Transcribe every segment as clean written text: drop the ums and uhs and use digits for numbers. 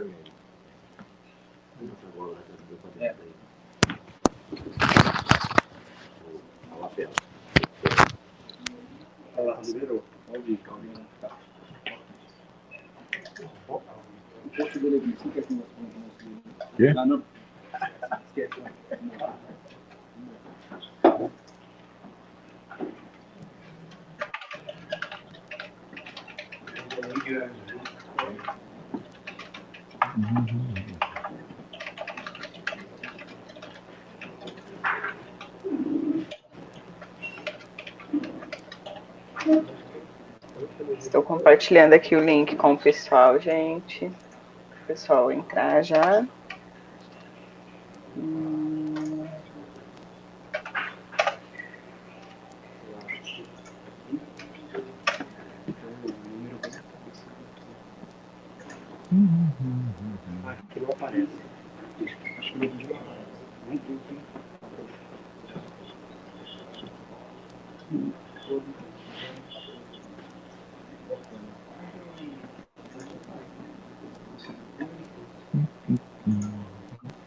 vermelho. A lapela. Ela liberou. Quê? Não. Estou compartilhando aqui o link com o pessoal, gente. Para o pessoal entrar já. Aqui não aparece. Acho que não aparece.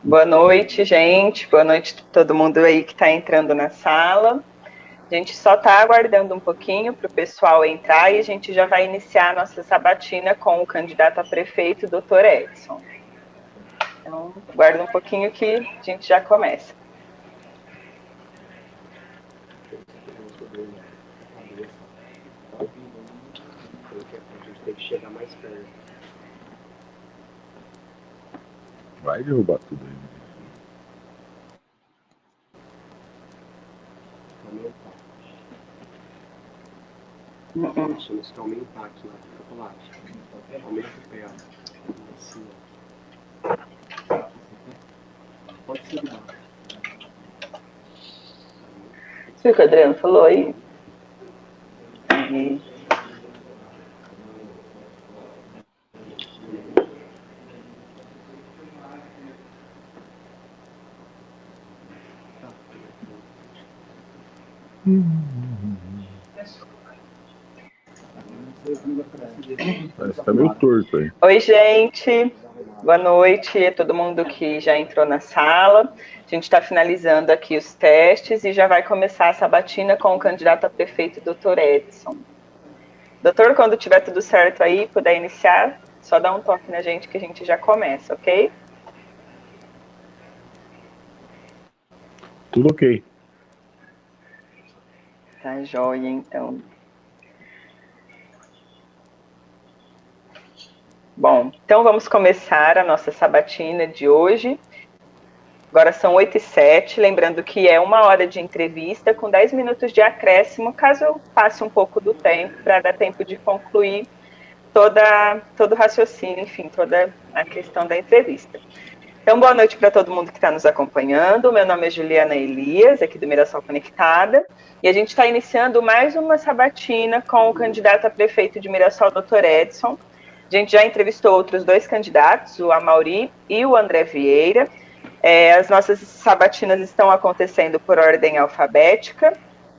Boa noite, gente. Boa noite a todo mundo aí que está entrando na sala. A gente só está aguardando um pouquinho para o pessoal entrar e a gente já vai iniciar a nossa sabatina com o candidato a prefeito, Dr. Edson. Então, aguarda um pouquinho que a gente já começa. A gente tem que chegar mais perto. Vai derrubar tudo aí. Nós temos que aumentar aqui na chocolate. Aumenta o pé. Assim, ó. Pode ser de baixo. Viu o que o Adriano falou aí? Parece que tá meio torto aí. Oi, gente. Boa noite a todo mundo que já entrou na sala. A gente está finalizando aqui os testes e já vai começar a sabatina com o candidato a prefeito, Dr. Edson. Doutor, quando tiver tudo certo aí, puder iniciar, só dá um toque na gente que a gente já começa, ok? Tudo ok. Tá joia, então. Bom, então vamos começar a nossa sabatina de hoje. Agora são 8h07, lembrando que é 1 hora de entrevista com 10 minutos de acréscimo, caso eu passe um pouco do tempo, para dar tempo de concluir todo o raciocínio, enfim, toda a questão da entrevista. Então, boa noite para todo mundo que está nos acompanhando. Meu nome é Juliana Elias, aqui do Mirassol Conectada, e a gente está iniciando mais uma sabatina com o candidato a prefeito de Mirassol, Dr. Edson. A gente já entrevistou outros 2 candidatos, o Amauri e o André Vieira. As nossas sabatinas estão acontecendo por ordem alfabética,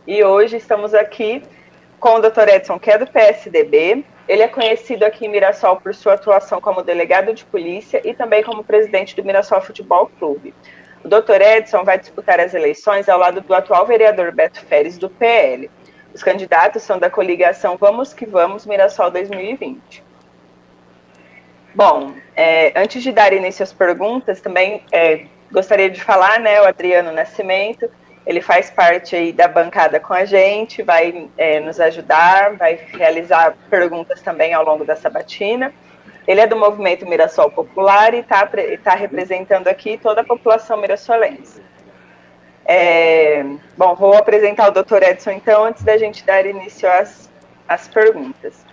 e hoje estamos aqui com o Dr. Edson, que é do PSDB. Ele é conhecido aqui em Mirassol por sua atuação como delegado de polícia e também como presidente do Mirassol Futebol Clube. O Dr. Edson vai disputar as eleições ao lado do atual vereador Beto Feres, do PL. Os candidatos são da coligação Vamos que Vamos Mirassol 2020. Bom, antes de dar início às perguntas, também gostaria de falar, né, o Adriano Nascimento, ele faz parte aí da bancada com a gente, vai nos ajudar, vai realizar perguntas também ao longo da sabatina. Ele é do movimento Mirassol Popular e está representando aqui toda a população mirassolense. Bom, vou apresentar o Dr. Edson, então, antes da gente dar início às perguntas.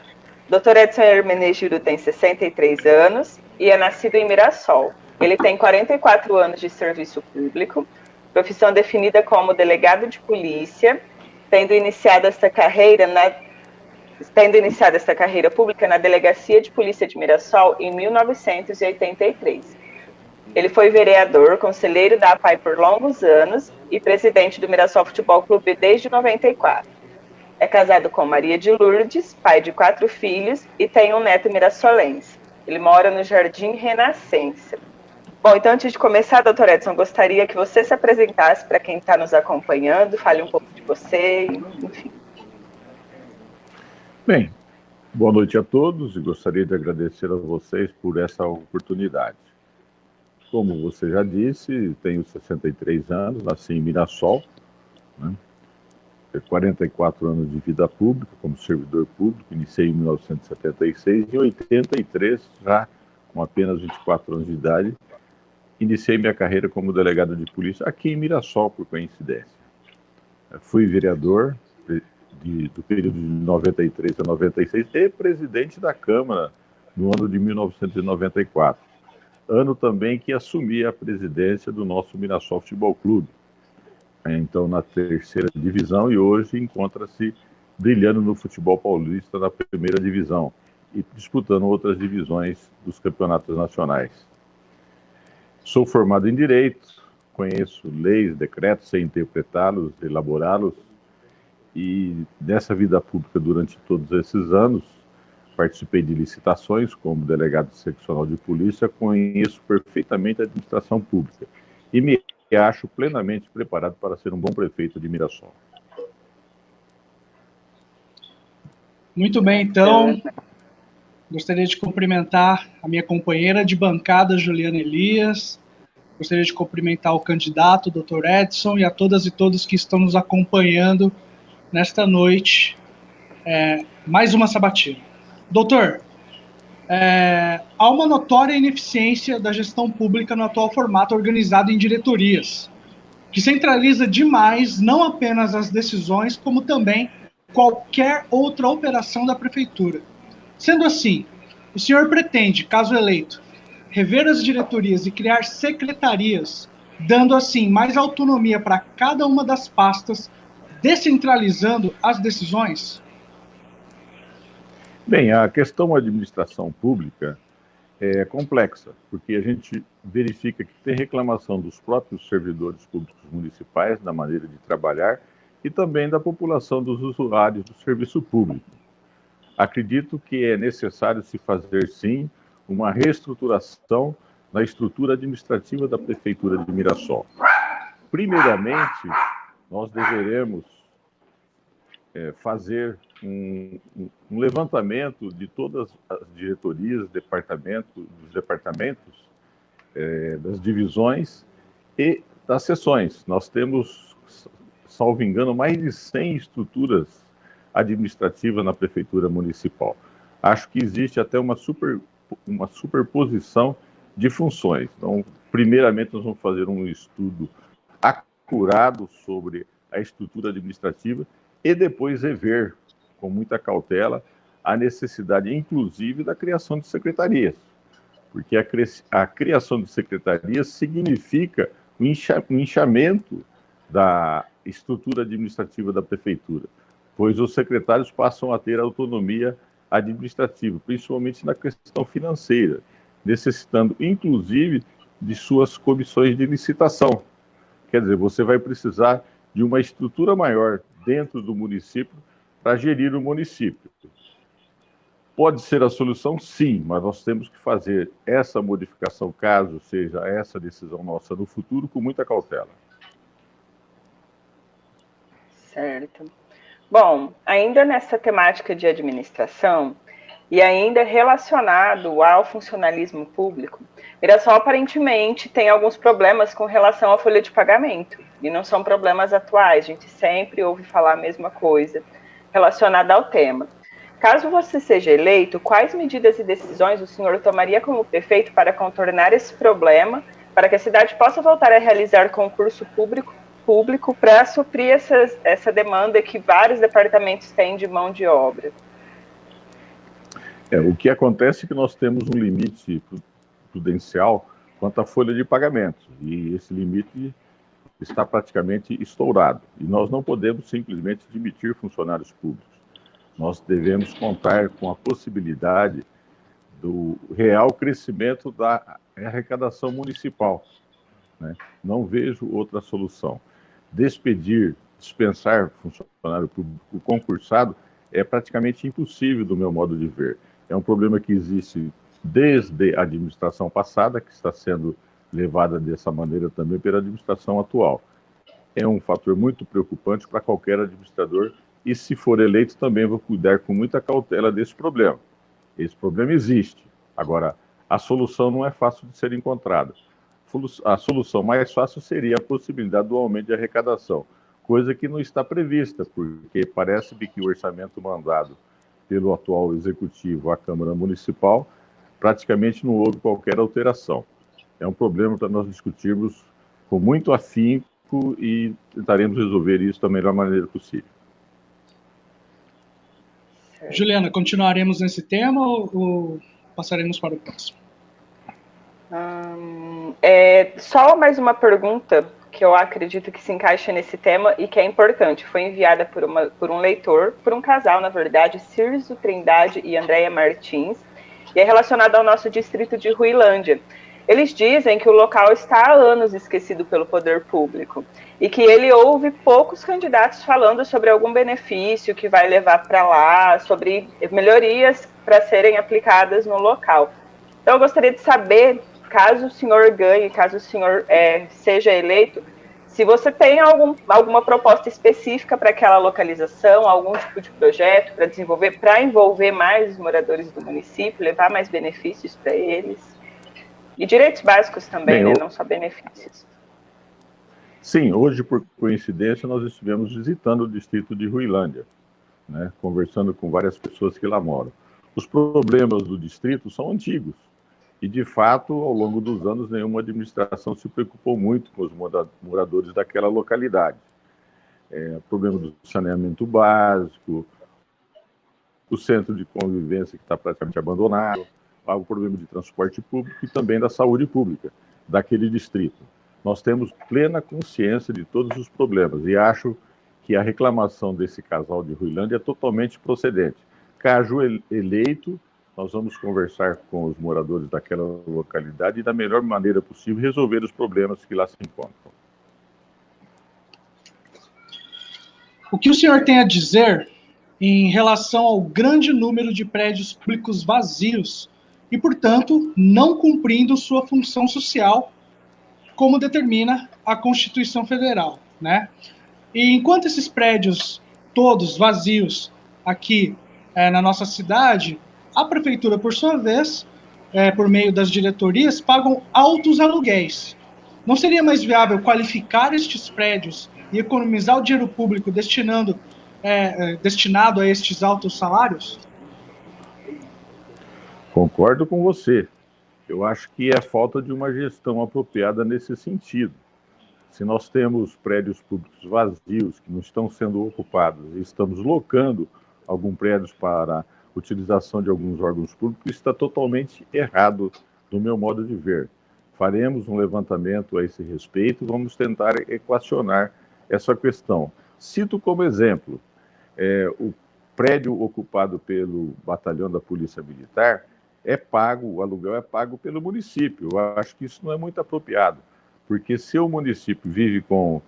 Dr. Edson Hermenegildo tem 63 anos e é nascido em Mirassol. Ele tem 44 anos de serviço público, profissão definida como delegado de polícia, tendo iniciado esta carreira pública na Delegacia de Polícia de Mirassol em 1983. Ele foi vereador, conselheiro da APAI por longos anos e presidente do Mirassol Futebol Clube desde 94. É casado com Maria de Lourdes, pai de 4 filhos, e tem um neto mirassolense. Ele mora no Jardim Renascença. Bom, então antes de começar, doutor Edson, gostaria que você se apresentasse para quem está nos acompanhando, fale um pouco de você, enfim. Bem, boa noite a todos e gostaria de agradecer a vocês por essa oportunidade. Como você já disse, tenho 63 anos, nasci em Mirassol, né? 44 anos de vida pública como servidor público, iniciei em 1976 e em 83, já com apenas 24 anos de idade, iniciei minha carreira como delegado de polícia aqui em Mirassol, por coincidência. Fui vereador do período de 93 a 96 e presidente da Câmara no ano de 1994. Ano também que assumi a presidência do nosso Mirassol Futebol Clube. Então, na terceira divisão, e hoje encontra-se brilhando no futebol paulista na primeira divisão e disputando outras divisões dos campeonatos nacionais. Sou formado em Direito, conheço leis, decretos, sei interpretá-los, elaborá-los, e nessa vida pública durante todos esses anos, participei de licitações como delegado seccional de polícia, conheço perfeitamente a administração pública e me acho plenamente preparado para ser um bom prefeito de Mirassol. Muito bem, então, gostaria de cumprimentar a minha companheira de bancada, Juliana Elias, gostaria de cumprimentar o candidato, Dr. Edson, e a todas e todos que estão nos acompanhando nesta noite, mais uma sabatina. Doutor, há uma notória ineficiência da gestão pública no atual formato organizado em diretorias, que centraliza demais não apenas as decisões, como também qualquer outra operação da prefeitura. Sendo assim, o senhor pretende, caso eleito, rever as diretorias e criar secretarias, dando assim mais autonomia para cada uma das pastas, descentralizando as decisões? Bem, a questão da administração pública é complexa, porque a gente verifica que tem reclamação dos próprios servidores públicos municipais da maneira de trabalhar e também da população dos usuários do serviço público. Acredito que é necessário se fazer, sim, uma reestruturação na estrutura administrativa da Prefeitura de Mirassol. Primeiramente, nós deveremos fazer um levantamento de todas as diretorias, dos departamentos, das divisões e das seções. Nós temos, salvo engano, mais de 100 estruturas administrativas na Prefeitura Municipal. Acho que existe até uma superposição de funções. Então, primeiramente, nós vamos fazer um estudo acurado sobre a estrutura administrativa e depois rever com muita cautela a necessidade, inclusive, da criação de secretarias, porque a criação de secretarias significa o inchamento da estrutura administrativa da prefeitura, pois os secretários passam a ter autonomia administrativa, principalmente na questão financeira, necessitando, inclusive, de suas comissões de licitação. Quer dizer, você vai precisar de uma estrutura maior dentro do município para gerir o município. Pode ser a solução? Sim, mas nós temos que fazer essa modificação, caso seja essa decisão nossa no futuro, com muita cautela. Certo. Bom, ainda nessa temática de administração, e ainda relacionado ao funcionalismo público, Mirassol aparentemente tem alguns problemas com relação à folha de pagamento, e não são problemas atuais, a gente sempre ouve falar a mesma coisa relacionada ao tema. Caso você seja eleito, quais medidas e decisões o senhor tomaria como prefeito para contornar esse problema, para que a cidade possa voltar a realizar concurso público para suprir essa demanda que vários departamentos têm de mão de obra? O que acontece é que nós temos um limite prudencial quanto à folha de pagamento, e esse limite está praticamente estourado, e nós não podemos simplesmente demitir funcionários públicos. Nós devemos contar com a possibilidade do real crescimento da arrecadação municipal, né? Não vejo outra solução. Dispensar funcionário público concursado é praticamente impossível do meu modo de ver. É um problema que existe desde a administração passada, que está sendo levada dessa maneira também pela administração atual. É um fator muito preocupante para qualquer administrador e, se for eleito, também vou cuidar com muita cautela desse problema. Esse problema existe. Agora, a solução não é fácil de ser encontrada. A solução mais fácil seria a possibilidade do aumento de arrecadação, coisa que não está prevista, porque parece-me que o orçamento mandado pelo atual executivo à Câmara Municipal praticamente não houve qualquer alteração. É um problema para nós discutirmos com muito afinco e tentaremos resolver isso da melhor maneira possível. Juliana, continuaremos nesse tema ou passaremos para o próximo? Só mais uma pergunta que eu acredito que se encaixa nesse tema e que é importante. Foi enviada por um leitor, por um casal, na verdade, Cirso Trindade e Andréia Martins, e é relacionada ao nosso distrito de Ruilândia. Eles dizem que o local está há anos esquecido pelo poder público e que ele ouve poucos candidatos falando sobre algum benefício que vai levar para lá, sobre melhorias para serem aplicadas no local. Então, eu gostaria de saber, caso o senhor ganhe, caso o senhor seja eleito, se você tem alguma proposta específica para aquela localização, algum tipo de projeto para desenvolver, para envolver mais os moradores do município, levar mais benefícios para eles. E direitos básicos também, né? Não só benefícios. Sim, hoje, por coincidência, nós estivemos visitando o distrito de Ruilândia, né, conversando com várias pessoas que lá moram. Os problemas do distrito são antigos e, de fato, ao longo dos anos, nenhuma administração se preocupou muito com os moradores daquela localidade. Problema do saneamento básico, o centro de convivência que está praticamente abandonado, o problema de transporte público e também da saúde pública daquele distrito. Nós temos plena consciência de todos os problemas e acho que a reclamação desse casal de Ruilândia é totalmente procedente. Caso eleito, nós vamos conversar com os moradores daquela localidade e, da melhor maneira possível, resolver os problemas que lá se encontram. O que o senhor tem a dizer em relação ao grande número de prédios públicos vazios e, portanto, não cumprindo sua função social, como determina a Constituição Federal, né? E enquanto esses prédios todos vazios aqui na nossa cidade, a prefeitura, por sua vez, por meio das diretorias, pagam altos aluguéis. Não seria mais viável qualificar estes prédios e economizar o dinheiro público destinado a estes altos salários? Concordo com você. Eu acho que é falta de uma gestão apropriada nesse sentido. Se nós temos prédios públicos vazios que não estão sendo ocupados e estamos locando alguns prédios para utilização de alguns órgãos públicos, isso está totalmente errado do meu modo de ver. Faremos um levantamento a esse respeito, vamos tentar equacionar essa questão. Cito como exemplo, o prédio ocupado pelo batalhão da Polícia Militar o aluguel é pago pelo município. Eu acho que isso não é muito apropriado, porque se o município vive com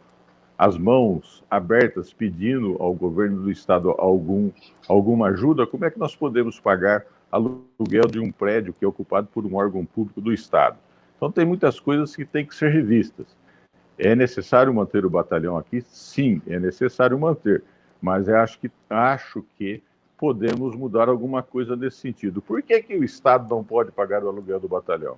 as mãos abertas pedindo ao governo do estado alguma ajuda, como é que nós podemos pagar aluguel de um prédio que é ocupado por um órgão público do estado? Então tem muitas coisas que têm que ser revistas. É necessário manter o batalhão aqui? Sim, é necessário manter, mas eu acho que podemos mudar alguma coisa nesse sentido. Por que o Estado não pode pagar o aluguel do batalhão?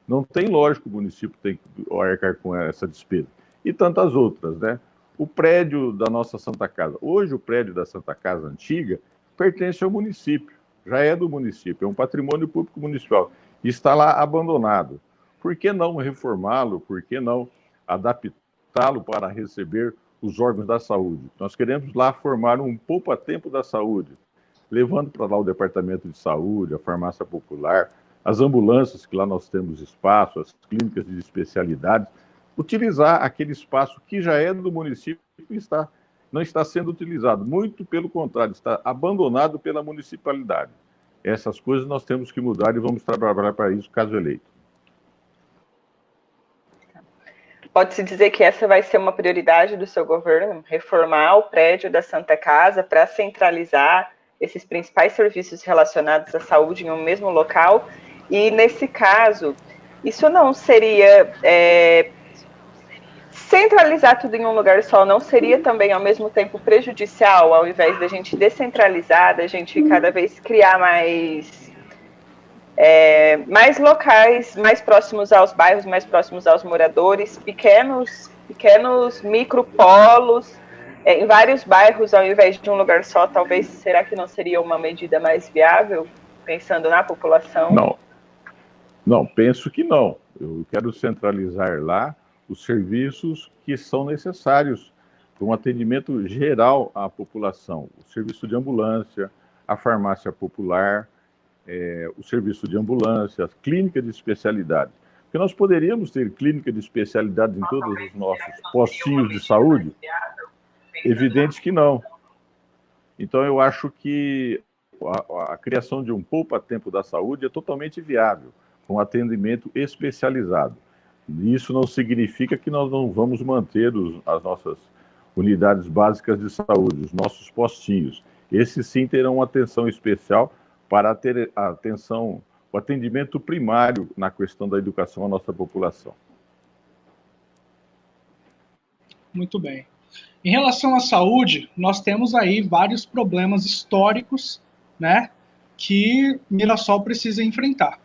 Não tem lógico o município tem que arcar com essa despesa. E tantas outras, né? O prédio da nossa Santa Casa. Hoje, o prédio da Santa Casa antiga pertence ao município. Já é do município, é um patrimônio público municipal. E está lá abandonado. Por que não reformá-lo? Por que não adaptá-lo para receber os órgãos da saúde? Nós queremos lá formar um poupa-tempo da saúde, levando para lá o departamento de saúde, a farmácia popular, as ambulâncias, que lá nós temos espaço, as clínicas de especialidades, utilizar aquele espaço que já é do município e não está sendo utilizado. Muito pelo contrário, está abandonado pela municipalidade. Essas coisas nós temos que mudar e vamos trabalhar para isso, caso eleito. Pode-se dizer que essa vai ser uma prioridade do seu governo, reformar o prédio da Santa Casa para centralizar esses principais serviços relacionados à saúde em um mesmo local E, nesse caso, isso não seria... centralizar tudo em um lugar só não seria também, ao mesmo tempo, prejudicial, ao invés da gente descentralizar, da gente cada vez criar mais locais, mais próximos aos bairros, mais próximos aos moradores, pequenos micropolos, em vários bairros, ao invés de um lugar só, talvez, será que não seria uma medida mais viável, pensando na população? Não, penso que não. Eu quero centralizar lá os serviços que são necessários para um atendimento geral à população. O serviço de ambulância, a farmácia popular, o serviço de ambulância, a clínica de especialidade. Porque nós poderíamos ter clínica de especialidade em todos os nossos postinhos de saúde? Evidente que não. Então, eu acho que a criação de um poupa-tempo da saúde é totalmente viável, com atendimento especializado. Isso não significa que nós não vamos manter as nossas unidades básicas de saúde, os nossos postinhos. Esses sim terão uma atenção especial para ter a atenção, o atendimento primário na questão da educação à nossa população. Muito bem. Em relação à saúde, nós temos aí vários problemas históricos, né, que Mirassol precisa enfrentar.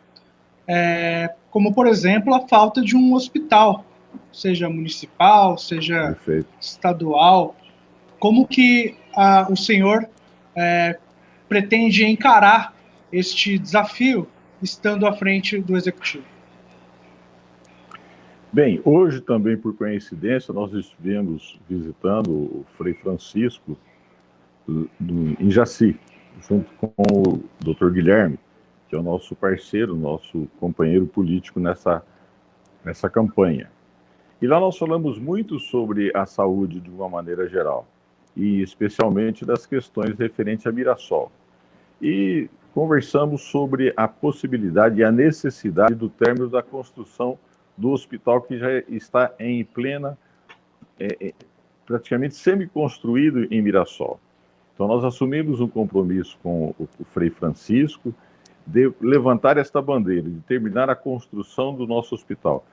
Como, por exemplo, a falta de um hospital, seja municipal, seja estadual. Como que o senhor pretende encarar este desafio estando à frente do Executivo? Bem, hoje também, por coincidência, nós estivemos visitando o Frei Francisco em Jaci, junto com o Dr. Guilherme, que é o nosso parceiro, nosso companheiro político nessa campanha. E lá nós falamos muito sobre a saúde de uma maneira geral, e especialmente das questões referentes a Mirassol. E conversamos sobre a possibilidade e a necessidade do término da construção do hospital, que já está em plena, praticamente semi-construído em Mirassol. Então nós assumimos um compromisso com o Frei Francisco, de levantar esta bandeira, de terminar a construção do nosso hospital.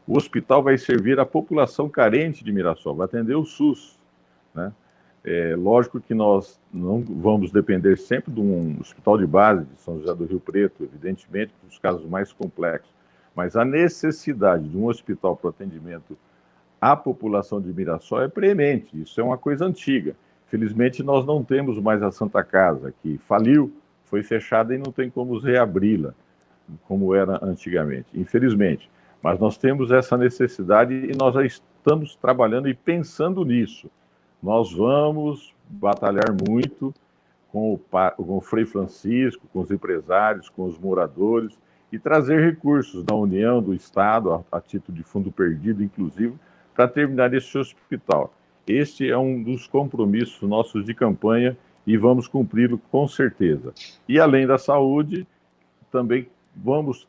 O hospital vai servir a população carente de Mirassol, vai atender o SUS, né? Lógico que nós não vamos depender sempre de um hospital de base de São José do Rio Preto, evidentemente, dos casos mais complexos, mas a necessidade de um hospital para atendimento à população de Mirassol é premente, isso é uma coisa antiga. Felizmente, nós não temos mais a Santa Casa, que faliu, foi fechada e não tem como reabri-la, como era antigamente, infelizmente. Mas nós temos essa necessidade e nós já estamos trabalhando e pensando nisso. Nós vamos batalhar muito com o Frei Francisco, com os empresários, com os moradores, e trazer recursos da União, do Estado, a título de fundo perdido, inclusive, para terminar esse hospital. Este é um dos compromissos nossos de campanha e vamos cumpri-lo com certeza. E além da saúde, também vamos,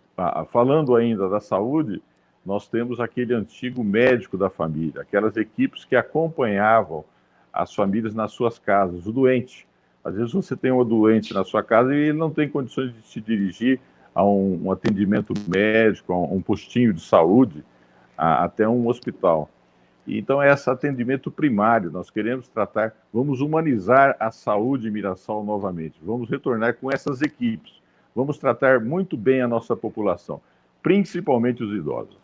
falando ainda da saúde, nós temos aquele antigo médico da família, aquelas equipes que acompanhavam as famílias nas suas casas, o doente. Às vezes você tem um doente na sua casa e ele não tem condições de se dirigir a um atendimento médico, a um postinho de saúde, até um hospital. Então, esse atendimento primário, nós queremos tratar, vamos humanizar a saúde em Mirassol novamente, vamos retornar com essas equipes, vamos tratar muito bem a nossa população, principalmente os idosos.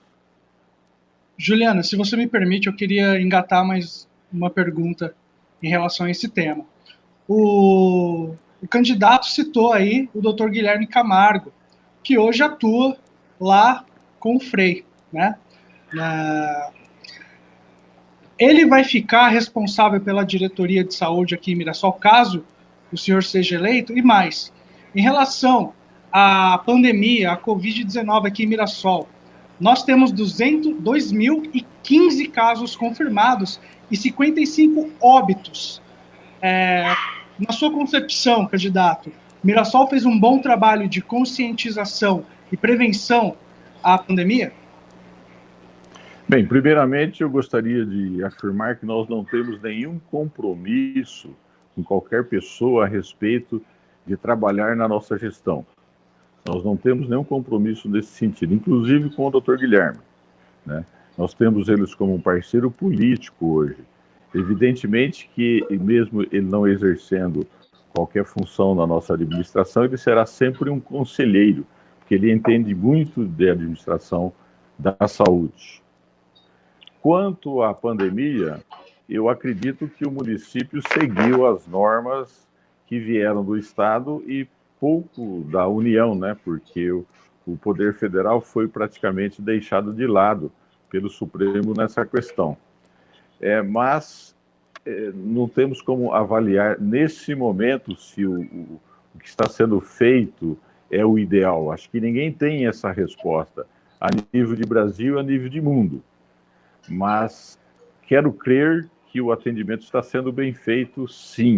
Juliana, se você me permite, eu queria engatar mais uma pergunta em relação a esse tema. O candidato citou aí o Dr. Guilherme Camargo, que hoje atua lá com o Frei, né? Ele vai ficar responsável pela diretoria de saúde aqui em Mirassol, caso o senhor seja eleito? E mais, em relação à pandemia, a Covid-19 aqui em Mirassol, nós temos 2.015 casos confirmados e 55 óbitos. Na sua concepção, candidato, Mirassol fez um bom trabalho de conscientização e prevenção à pandemia? Bem, primeiramente eu gostaria de afirmar que nós não temos nenhum compromisso com qualquer pessoa a respeito de trabalhar na nossa gestão. Nós não temos nenhum compromisso nesse sentido, inclusive com o Dr. Guilherme, né? Nós temos eles como um parceiro político hoje. Evidentemente que, mesmo ele não exercendo qualquer função na nossa administração, ele será sempre um conselheiro, porque ele entende muito de administração da saúde. Quanto à pandemia, eu acredito que o município seguiu as normas que vieram do Estado e pouco da União, né? Porque o Poder Federal foi praticamente deixado de lado pelo Supremo nessa questão. Mas não temos como avaliar nesse momento se o que está sendo feito é o ideal. Acho que ninguém tem essa resposta a nível de Brasil e a nível de mundo. Mas quero crer que o atendimento está sendo bem feito, sim,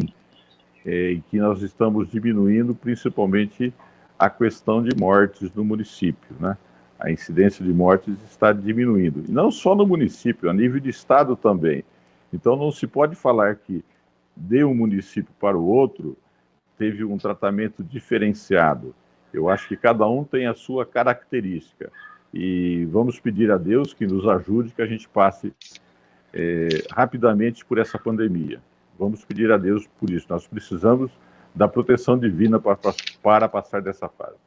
e que nós estamos diminuindo principalmente a questão de mortes no município, né? A incidência de mortes está diminuindo, e não só no município, a nível de estado também. Então não se pode falar que de um município para o outro teve um tratamento diferenciado. Eu acho que cada um tem a sua característica, e vamos pedir a Deus que nos ajude, que a gente passe rapidamente por essa pandemia. Vamos pedir a Deus por isso. Nós precisamos da proteção divina para passar dessa fase.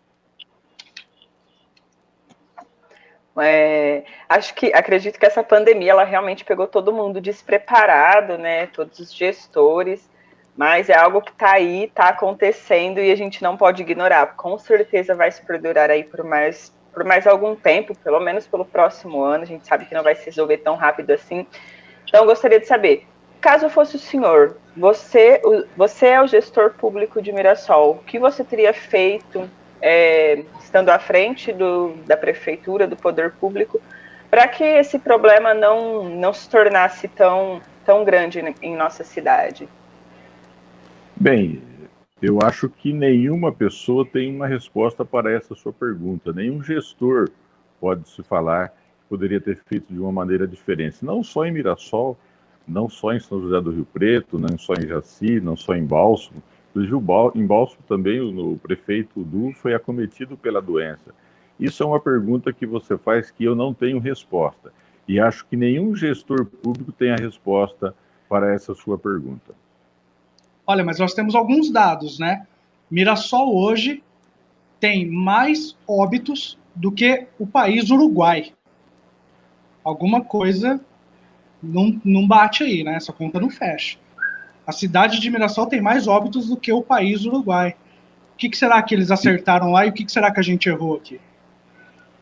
Acredito que essa pandemia ela realmente pegou todo mundo despreparado, né? Todos os gestores, mas é algo que está aí, está acontecendo e a gente não pode ignorar. Com certeza vai se perdurar aí por mais algum tempo, pelo menos pelo próximo ano. A gente sabe que não vai se resolver tão rápido assim. Então, eu gostaria de saber, caso fosse o senhor, você é o gestor público de Mirassol, o que você teria feito, estando à frente da prefeitura, do poder público, para que esse problema não se tornasse tão grande em nossa cidade? Bem, eu acho que nenhuma pessoa tem uma resposta para essa sua pergunta. Nenhum gestor pode se falar que poderia ter feito de uma maneira diferente. Não só em Mirassol, não só em São José do Rio Preto, não só em Jaci, não só em Bálsamo. Inclusive, em Bálsamo também o prefeito Du foi acometido pela doença. Isso é uma pergunta que você faz que eu não tenho resposta. E acho que nenhum gestor público tem a resposta para essa sua pergunta. Olha, mas nós temos alguns dados, né? Mirassol hoje tem mais óbitos do que o país Uruguai. Alguma coisa não bate aí, né? Essa conta não fecha. A cidade de Mirassol tem mais óbitos do que o país Uruguai. O que será que eles acertaram lá e o que será que a gente errou aqui?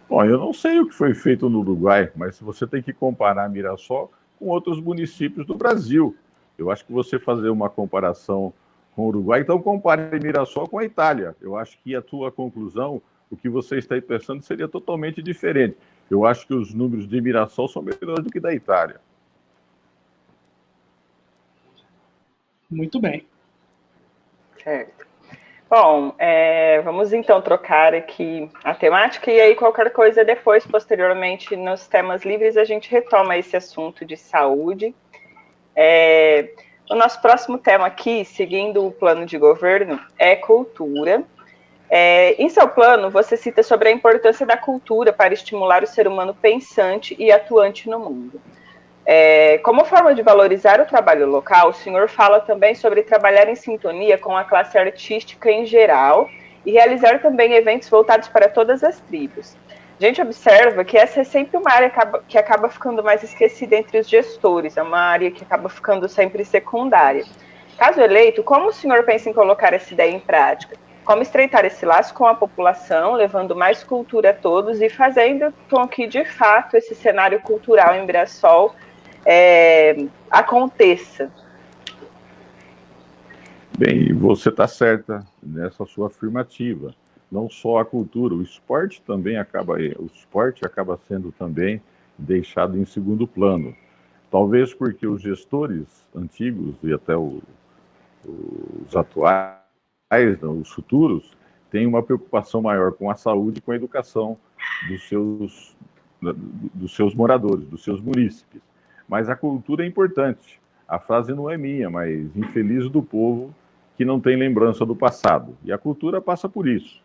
Bom, eu não sei o que foi feito no Uruguai, mas você tem que comparar Mirassol com outros municípios do Brasil. Eu acho que você fazer uma comparação com o Uruguai, então compare Mirassol com a Itália. Eu acho que a tua conclusão, o que você está aí pensando, seria totalmente diferente. Eu acho que os números de Mirassol são melhores do que da Itália. Muito bem. Certo. Bom, vamos então trocar aqui a temática e aí qualquer coisa depois, posteriormente, nos temas livres, a gente retoma esse assunto de saúde. O nosso próximo tema aqui, seguindo o plano de governo, é cultura. Em seu plano, você cita sobre a importância da cultura para estimular o ser humano pensante e atuante no mundo. Como forma de valorizar o trabalho local, o senhor fala também sobre trabalhar em sintonia com a classe artística em geral e realizar também eventos voltados para todas as tribos. A gente observa que essa é sempre uma área que acaba ficando mais esquecida entre os gestores, é uma área que acaba ficando sempre secundária. Caso eleito, como o senhor pensa em colocar essa ideia em prática? Como estreitar esse laço com a população, levando mais cultura a todos e fazendo com que, de fato, esse cenário cultural em Mirassol aconteça? Bem, você está certa nessa sua afirmativa. Não só a cultura, o esporte acaba sendo também deixado em segundo plano. Talvez porque os gestores antigos e até os atuais, os futuros, têm uma preocupação maior com a saúde e com a educação dos seus moradores, dos seus munícipes. Mas a cultura é importante. A frase não é minha, mas infeliz do povo que não tem lembrança do passado. E a cultura passa por isso.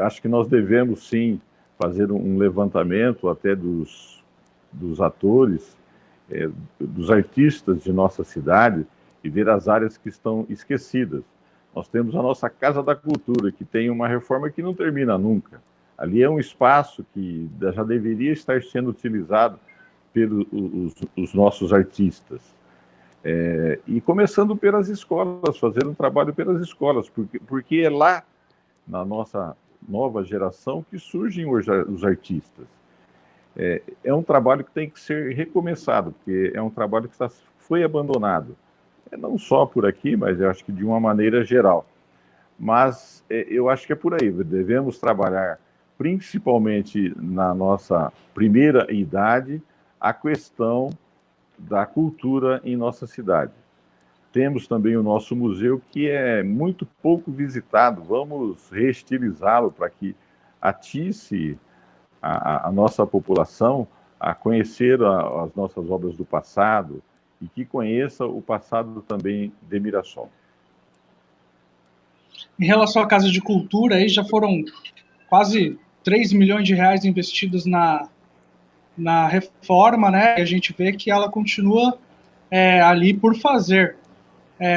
Acho que nós devemos, sim, fazer um levantamento até dos atores, dos artistas de nossa cidade e ver as áreas que estão esquecidas. Nós temos a nossa Casa da Cultura, que tem uma reforma que não termina nunca. Ali é um espaço que já deveria estar sendo utilizado pelos os nossos artistas. E começando pelas escolas, fazer um trabalho pelas escolas, porque é lá, na nossa nova geração, que surgem os artistas. É um trabalho que tem que ser recomeçado, porque é um trabalho que foi abandonado. Não só por aqui, mas eu acho que de uma maneira geral. Mas eu acho que é por aí. Devemos trabalhar, principalmente na nossa primeira idade, a questão da cultura em nossa cidade. Temos também o nosso museu, que é muito pouco visitado. Vamos reestilizá-lo para que atice a nossa população a conhecer as nossas obras do passado e que conheça o passado também de Mirassol. Em relação à Casa de Cultura, aí já foram quase 3 milhões de reais investidos na reforma, né? E a gente vê que ela continua ali por fazer.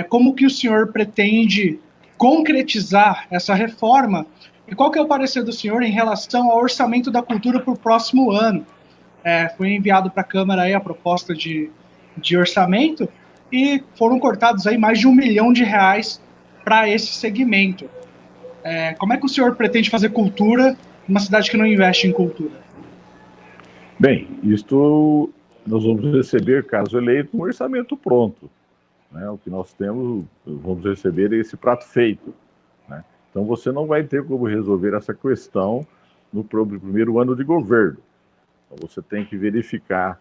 Como que o senhor pretende concretizar essa reforma? E qual que é o parecer do senhor em relação ao orçamento da cultura para o próximo ano? Foi enviado para a Câmara aí a proposta de orçamento e foram cortados aí mais de R$1 milhão para esse segmento. Como é que o senhor pretende fazer cultura numa cidade que não investe em cultura? Bem, isto nós vamos receber, caso eleito, um orçamento pronto. Né? O que nós temos, vamos receber esse prato feito. Né? Então você não vai ter como resolver essa questão no primeiro ano de governo. Então você tem que verificar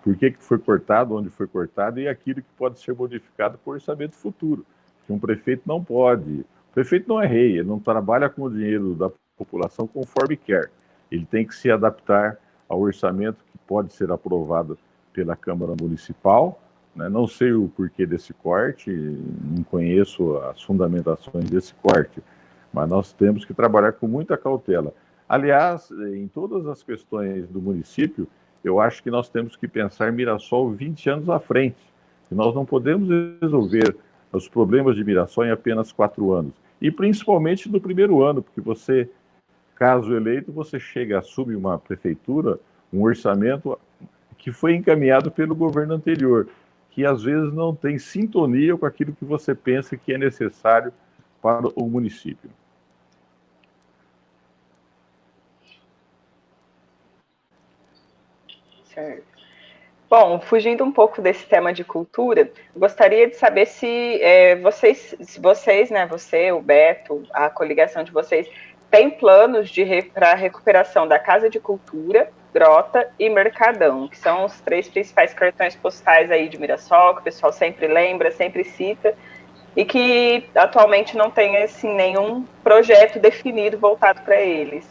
por que foi cortado, onde foi cortado e aquilo que pode ser modificado por orçamento futuro. Que um prefeito não pode. O prefeito não é rei, ele não trabalha com o dinheiro da população conforme quer. Ele tem que se adaptar ao orçamento que pode ser aprovado pela Câmara Municipal. Né? Não sei o porquê desse corte, não conheço as fundamentações desse corte, mas nós temos que trabalhar com muita cautela. Aliás, em todas as questões do município, eu acho que nós temos que pensar Mirassol 20 anos à frente. Nós não podemos resolver os problemas de Mirassol em apenas 4 anos. E principalmente no primeiro ano, porque você, caso eleito, você chega, assume uma prefeitura, um orçamento que foi encaminhado pelo governo anterior, que às vezes não tem sintonia com aquilo que você pensa que é necessário para o município. Certo. Bom, fugindo um pouco desse tema de cultura, gostaria de saber se vocês, né, você, o Beto, a coligação de vocês, tem planos para a recuperação da Casa de Cultura, Grota e Mercadão, que são os 3 principais cartões postais aí de Mirassol, que o pessoal sempre lembra, sempre cita, e que atualmente não tem assim, nenhum projeto definido voltado para eles.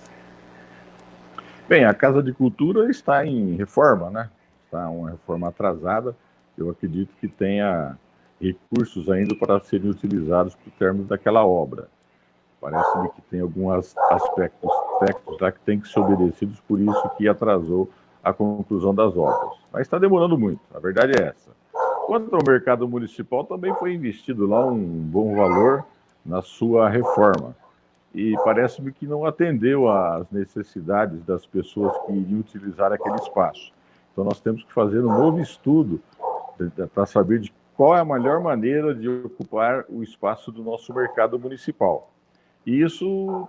Bem, a Casa de Cultura está em reforma, né? Está uma reforma atrasada. Eu acredito que tenha recursos ainda para serem utilizados para o término daquela obra. Parece-me que tem alguns aspectos lá que têm que ser obedecidos, por isso que atrasou a conclusão das obras. Mas está demorando muito, a verdade é essa. Quanto ao mercado municipal, também foi investido lá um bom valor na sua reforma. E parece-me que não atendeu às necessidades das pessoas que iriam utilizar aquele espaço. Então nós temos que fazer um novo estudo para saber de qual é a melhor maneira de ocupar o espaço do nosso mercado municipal. E isso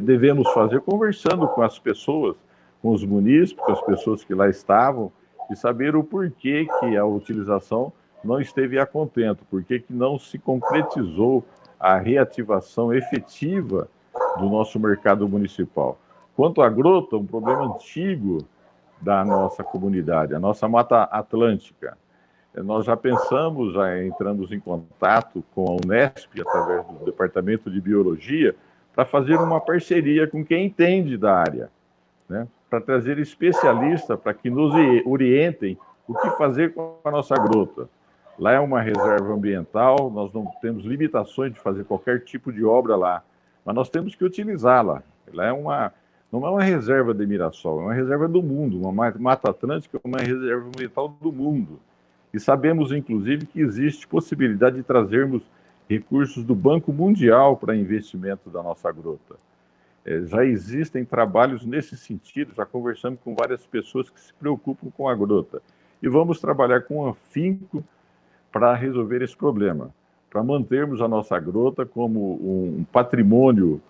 devemos fazer conversando com as pessoas, com os munícipes, com as pessoas que lá estavam, e saber o porquê que a utilização não esteve a contento, porquê que não se concretizou a reativação efetiva do nosso mercado municipal. Quanto à Grota, um problema antigo da nossa comunidade, a nossa Mata Atlântica. Nós já pensamos, já entramos em contato com a Unesp, através do Departamento de Biologia, para fazer uma parceria com quem entende da área, né? Para trazer especialistas para que nos orientem o que fazer com a nossa grota. Lá é uma reserva ambiental, nós não temos limitações de fazer qualquer tipo de obra lá, mas nós temos que utilizá-la. Ela não é uma reserva de Mirassol, é uma reserva do mundo. Uma Mata Atlântica é uma reserva ambiental do mundo. E sabemos, inclusive, que existe possibilidade de trazermos recursos do Banco Mundial para investimento da nossa grota. Já existem trabalhos nesse sentido, já conversamos com várias pessoas que se preocupam com a grota. E vamos trabalhar com afinco para resolver esse problema, para mantermos a nossa grota como um patrimônio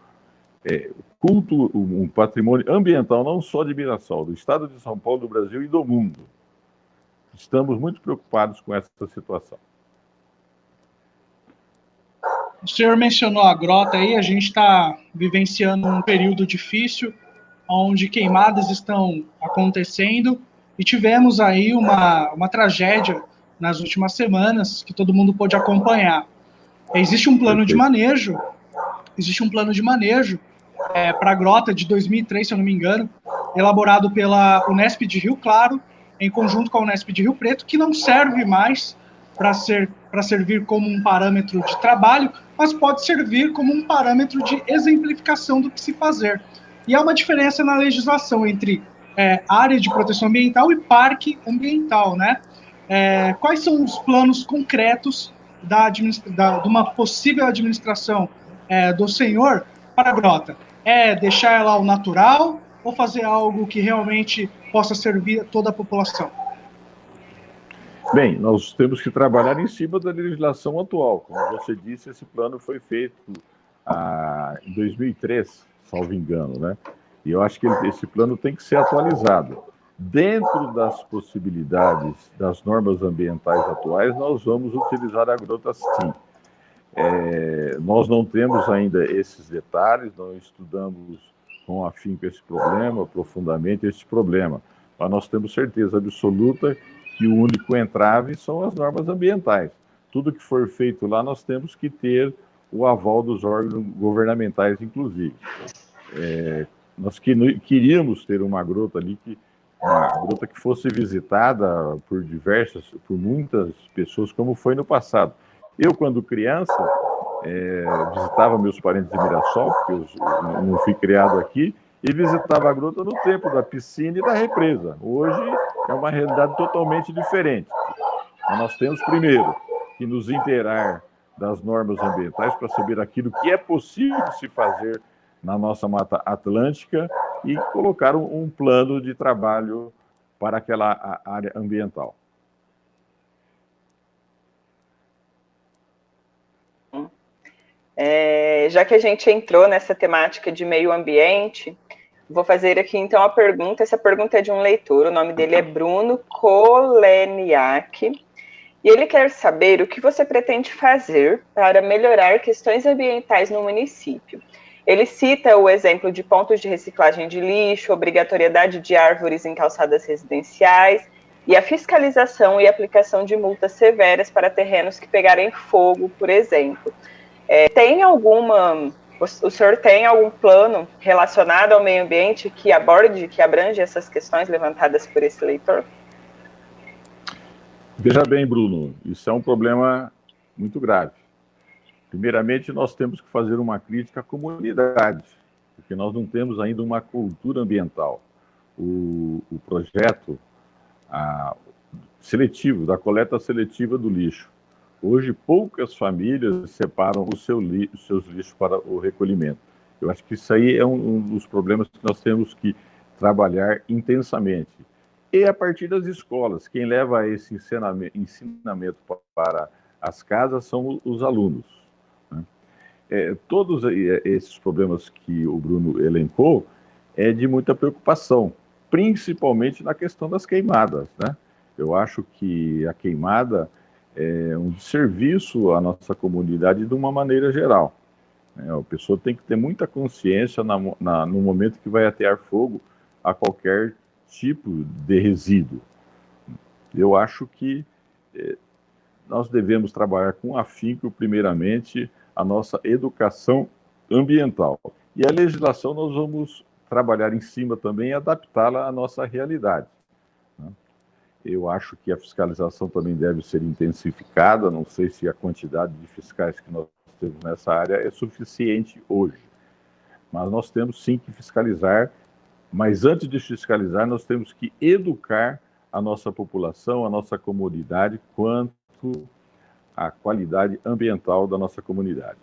um patrimônio ambiental, não só de Mirassol, do estado de São Paulo, do Brasil e do mundo. Estamos muito preocupados com essa situação. O senhor mencionou a grota aí, a gente está vivenciando um período difícil, onde queimadas estão acontecendo, e tivemos aí uma tragédia nas últimas semanas, que todo mundo pôde acompanhar. Existe um plano de manejo, para a grota de 2003, se eu não me engano, elaborado pela Unesp de Rio Claro, em conjunto com a Unesp de Rio Preto, que não serve mais para servir como um parâmetro de trabalho, mas pode servir como um parâmetro de exemplificação do que se fazer. E há uma diferença na legislação entre área de proteção ambiental e parque ambiental, né? Quais são os planos concretos de uma possível administração do senhor para a grota? Deixar ela ao natural ou fazer algo que realmente possa servir a toda a população? Bem, nós temos que trabalhar em cima da legislação atual. Como você disse, esse plano foi feito em 2003, salvo engano, né? E eu acho que esse plano tem que ser atualizado. Dentro das possibilidades das normas ambientais atuais, nós vamos utilizar a grota sim. Nós não temos ainda esses detalhes, não estudamos com afinco esse problema, profundamente esse problema, mas nós temos certeza absoluta que o único entrave são as normas ambientais. Tudo que for feito lá, nós temos que ter o aval dos órgãos governamentais, inclusive. Nós queríamos ter uma grota ali, uma grota que fosse visitada por muitas pessoas, como foi no passado. Eu, quando criança, visitava meus parentes em Mirassol, porque eu não fui criado aqui, e visitava a grota no tempo da piscina e da represa. Hoje é uma realidade totalmente diferente. Mas nós temos, primeiro, que nos inteirar das normas ambientais para saber aquilo que é possível se fazer na nossa Mata Atlântica e colocar um plano de trabalho para aquela área ambiental. Já que a gente entrou nessa temática de meio ambiente, vou fazer aqui então a pergunta. Essa pergunta é de um leitor, o nome dele é Bruno Koleniak, e ele quer saber o que você pretende fazer para melhorar questões ambientais no município. Ele cita o exemplo de pontos de reciclagem de lixo, obrigatoriedade de árvores em calçadas residenciais e a fiscalização e aplicação de multas severas para terrenos que pegarem fogo, por exemplo. O senhor tem algum plano relacionado ao meio ambiente que abrange essas questões levantadas por esse leitor? Veja bem, Bruno, isso é um problema muito grave. Primeiramente, nós temos que fazer uma crítica à comunidade, porque nós não temos ainda uma cultura ambiental. O projeto seletivo, da coleta seletiva do lixo. Hoje, poucas famílias separam os seus lixos para o recolhimento. Eu acho que isso aí é um dos problemas que nós temos que trabalhar intensamente. E a partir das escolas, quem leva esse ensinamento para as casas são os alunos. Né? Todos esses problemas que o Bruno elencou é de muita preocupação, principalmente na questão das queimadas. Né? Eu acho que a queimada é um desserviço à nossa comunidade de uma maneira geral. A pessoa tem que ter muita consciência no momento que vai atear fogo a qualquer tipo de resíduo. Eu acho que nós devemos trabalhar com afinco, primeiramente, a nossa educação ambiental. E a legislação nós vamos trabalhar em cima também e adaptá-la à nossa realidade. Eu acho que a fiscalização também deve ser intensificada. Não sei se a quantidade de fiscais que nós temos nessa área é suficiente hoje, mas nós temos sim que fiscalizar, mas antes de fiscalizar, nós temos que educar a nossa população, a nossa comunidade, quanto à qualidade ambiental da nossa comunidade.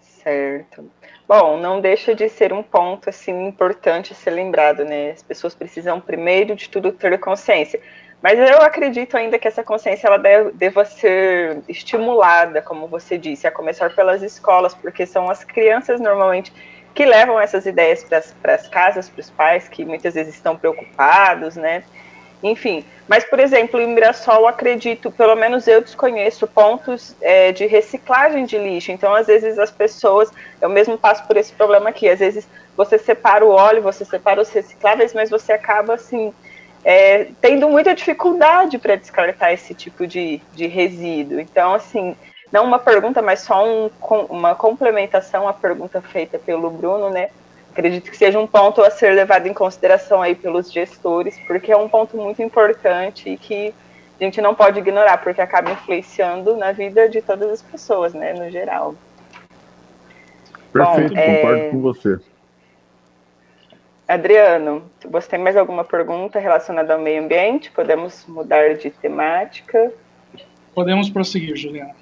Certo. Bom, não deixa de ser um ponto assim importante a ser lembrado, né? As pessoas precisam primeiro de tudo ter consciência. Mas eu acredito ainda que essa consciência ela deva ser estimulada, como você disse, a começar pelas escolas, porque são as crianças normalmente que levam essas ideias para as casas, para os pais, que muitas vezes estão preocupados, né? Enfim, mas, por exemplo, em Mirassol, acredito, pelo menos eu desconheço pontos de reciclagem de lixo. Então, às vezes, as pessoas, eu mesmo passo por esse problema aqui, às vezes você separa o óleo, você separa os recicláveis, mas você acaba, assim, tendo muita dificuldade para descartar esse tipo de resíduo. Então, assim, não uma pergunta, mas só uma complementação à pergunta feita pelo Bruno, né? Acredito que seja um ponto a ser levado em consideração aí pelos gestores, porque é um ponto muito importante e que a gente não pode ignorar, porque acaba influenciando na vida de todas as pessoas, né, no geral. Perfeito, concordo com você. Adriano, você tem mais alguma pergunta relacionada ao meio ambiente? Podemos mudar de temática? Podemos prosseguir, Juliana.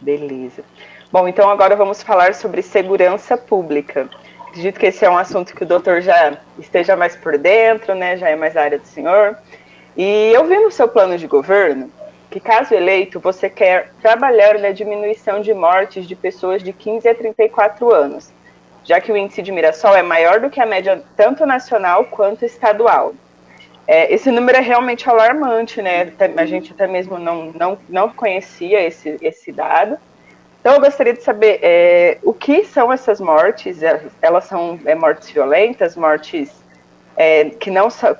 Beleza. Bom, então agora vamos falar sobre segurança pública. Acredito que esse é um assunto que o doutor já esteja mais por dentro, né? Já é mais a área do senhor. E eu vi no seu plano de governo que, caso eleito, você quer trabalhar na diminuição de mortes de pessoas de 15 a 34 anos, já que o índice de Mirassol é maior do que a média tanto nacional quanto estadual. Esse número é realmente alarmante, né? A gente até mesmo não conhecia esse dado. Então, eu gostaria de saber o que são essas mortes. Elas são mortes violentas, mortes que não são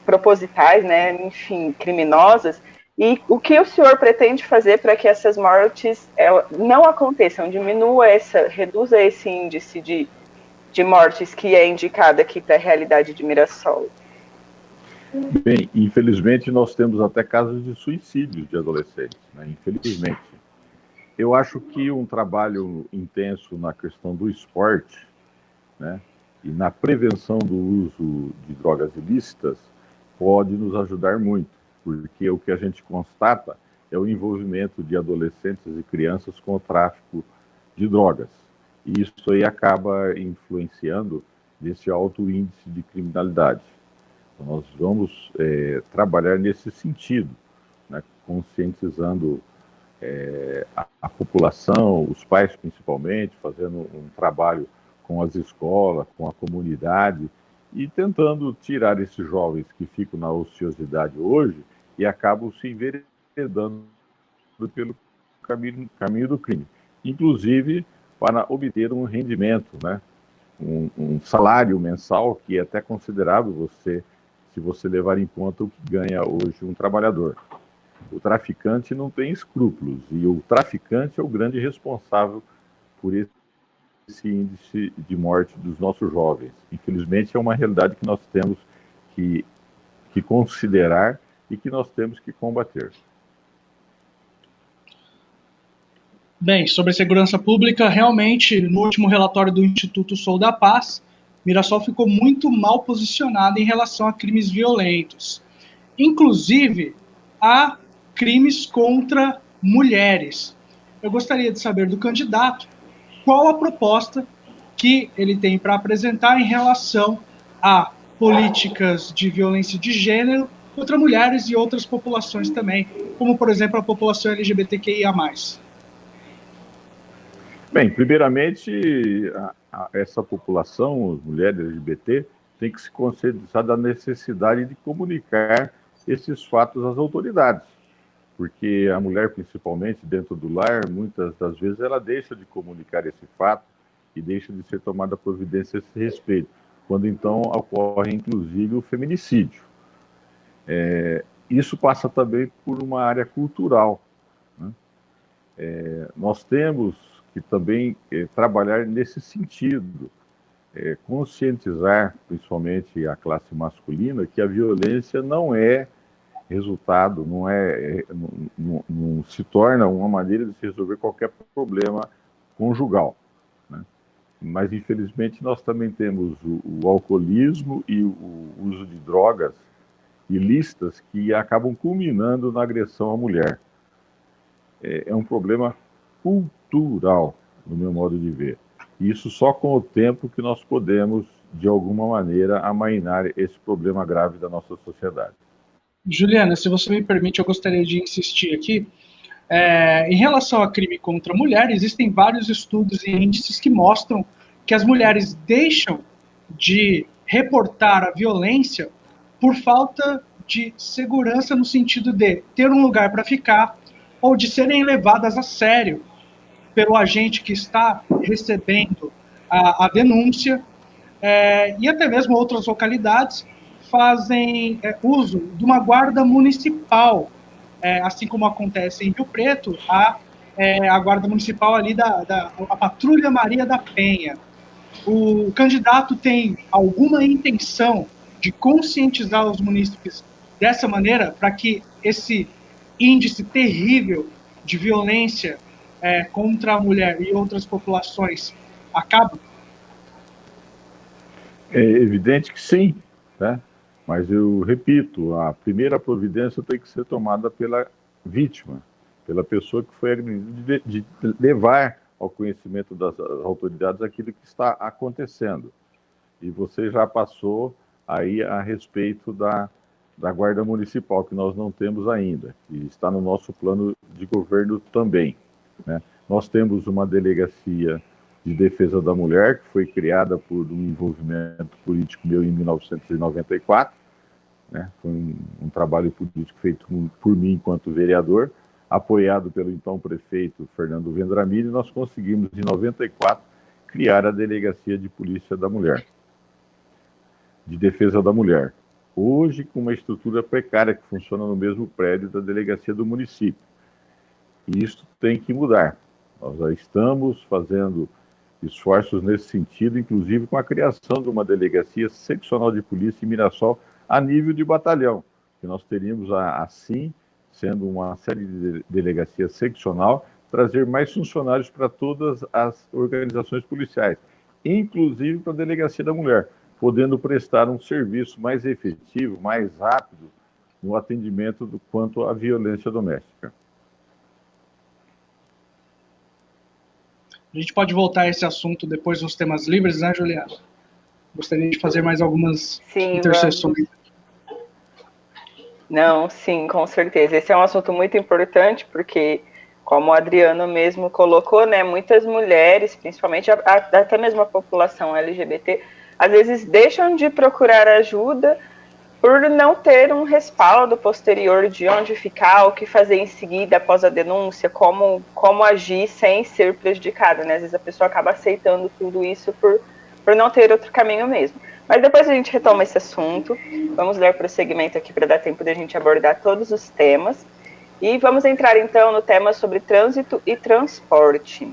propositais, né? Enfim, criminosas. E o que o senhor pretende fazer para que essas mortes não aconteçam, reduza esse índice de mortes que é indicado aqui para a realidade de Mirassol? Bem, infelizmente nós temos até casos de suicídio de adolescentes, né? Infelizmente. Eu acho que um trabalho intenso na questão do esporte, né, e na prevenção do uso de drogas ilícitas pode nos ajudar muito, porque o que a gente constata é o envolvimento de adolescentes e crianças com o tráfico de drogas. E isso aí acaba influenciando nesse alto índice de criminalidade. Então, nós vamos trabalhar nesse sentido, né, conscientizando a população, os pais principalmente, fazendo um trabalho com as escolas, com a comunidade e tentando tirar esses jovens que ficam na ociosidade hoje e acabam se enveredando pelo caminho do crime, inclusive para obter um rendimento, né? Um salário mensal que é até considerável se você levar em conta o que ganha hoje um trabalhador. O traficante não tem escrúpulos e o traficante é o grande responsável por esse índice de morte dos nossos jovens. Infelizmente, é uma realidade que nós temos que considerar e que nós temos que combater. Bem, sobre segurança pública, realmente, no último relatório do Instituto Sou da Paz, Mirassol ficou muito mal posicionado em relação a crimes violentos. Inclusive, há crimes contra mulheres. Eu gostaria de saber do candidato qual a proposta que ele tem para apresentar em relação a políticas de violência de gênero contra mulheres e outras populações também, como, por exemplo, a população LGBTQIA+. Bem, primeiramente, essa população, as mulheres LGBT, tem que se conscientizar da necessidade de comunicar esses fatos às autoridades, porque a mulher, principalmente dentro do lar, muitas das vezes ela deixa de comunicar esse fato e deixa de ser tomada providência a esse respeito, quando então ocorre inclusive o feminicídio. Isso passa também por uma área cultural, né? Nós temos que também trabalhar nesse sentido, conscientizar principalmente a classe masculina que a violência não é resultado, não se torna uma maneira de se resolver qualquer problema conjugal. mas infelizmente nós também temos o alcoolismo e o uso de drogas ilícitas que acabam culminando na agressão à mulher. É um problema cultural, no meu modo de ver. E isso só com o tempo que nós podemos, de alguma maneira, amainar esse problema grave da nossa sociedade. Juliana, se você me permite, eu gostaria de insistir aqui. Em relação a crime contra a mulher, existem vários estudos e índices que mostram que as mulheres deixam de reportar a violência por falta de segurança no sentido de ter um lugar para ficar ou de serem levadas a sério pelo agente que está recebendo a denúncia, e até mesmo outras localidades fazem uso de uma guarda municipal, assim como acontece em Rio Preto, a guarda municipal ali a Patrulha Maria da Penha. O candidato tem alguma intenção de conscientizar os munícipes dessa maneira para que esse índice terrível de violência contra a mulher e outras populações acabe? É evidente que sim, né? Mas eu repito, a primeira providência tem que ser tomada pela vítima, pela pessoa que foi agredida, de levar ao conhecimento das autoridades aquilo que está acontecendo. E você já passou aí a respeito da Guarda Municipal, que nós não temos ainda, e está no nosso plano de governo também, né? Nós temos uma delegacia de defesa da mulher, que foi criada por um envolvimento político meu em 1994, né? Foi um trabalho político feito por mim enquanto vereador, apoiado pelo então prefeito Fernando Vendramini, e nós conseguimos, em 94, criar a Delegacia de Polícia da Mulher, de Defesa da Mulher. Hoje, com uma estrutura precária que funciona no mesmo prédio da Delegacia do município. E isso tem que mudar. Nós já estamos fazendo esforços nesse sentido, inclusive com a criação de uma delegacia seccional de polícia em Mirassol a nível de batalhão, que nós teríamos assim, sendo uma série de delegacia seccional, trazer mais funcionários para todas as organizações policiais, inclusive para a Delegacia da Mulher, podendo prestar um serviço mais efetivo, mais rápido no atendimento quanto à violência doméstica. A gente pode voltar a esse assunto depois nos temas livres, né, Juliana? Gostaria de fazer mais algumas interseções. Vamos. Não, sim, com certeza. Esse é um assunto muito importante, porque, como o Adriano mesmo colocou, né, muitas mulheres, principalmente até mesmo a população LGBT, às vezes deixam de procurar ajuda por não ter um respaldo posterior de onde ficar, o que fazer em seguida após a denúncia, como agir sem ser prejudicada, né? Às vezes a pessoa acaba aceitando tudo isso por não ter outro caminho mesmo. Mas depois a gente retoma esse assunto, vamos dar prosseguimento aqui para dar tempo de a gente abordar todos os temas. E vamos entrar então no tema sobre trânsito e transporte.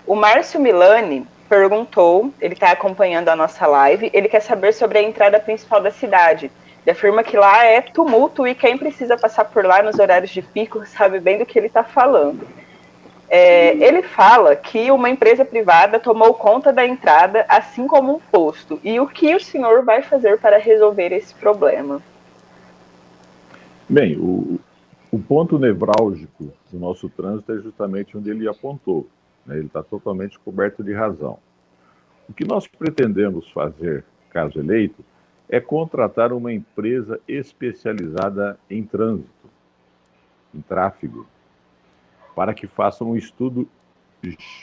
O Márcio Milani perguntou, ele está acompanhando a nossa live, ele quer saber sobre a entrada principal da cidade. Ele afirma que lá é tumulto e quem precisa passar por lá nos horários de pico sabe bem do que ele está falando. Ele fala que uma empresa privada tomou conta da entrada, assim como um posto. E o que o senhor vai fazer para resolver esse problema? Bem, o ponto nevrálgico do nosso trânsito é justamente onde ele apontou. Ele está totalmente coberto de razão. O que nós pretendemos fazer, caso eleito, é contratar uma empresa especializada em trânsito, em tráfego, para que faça um estudo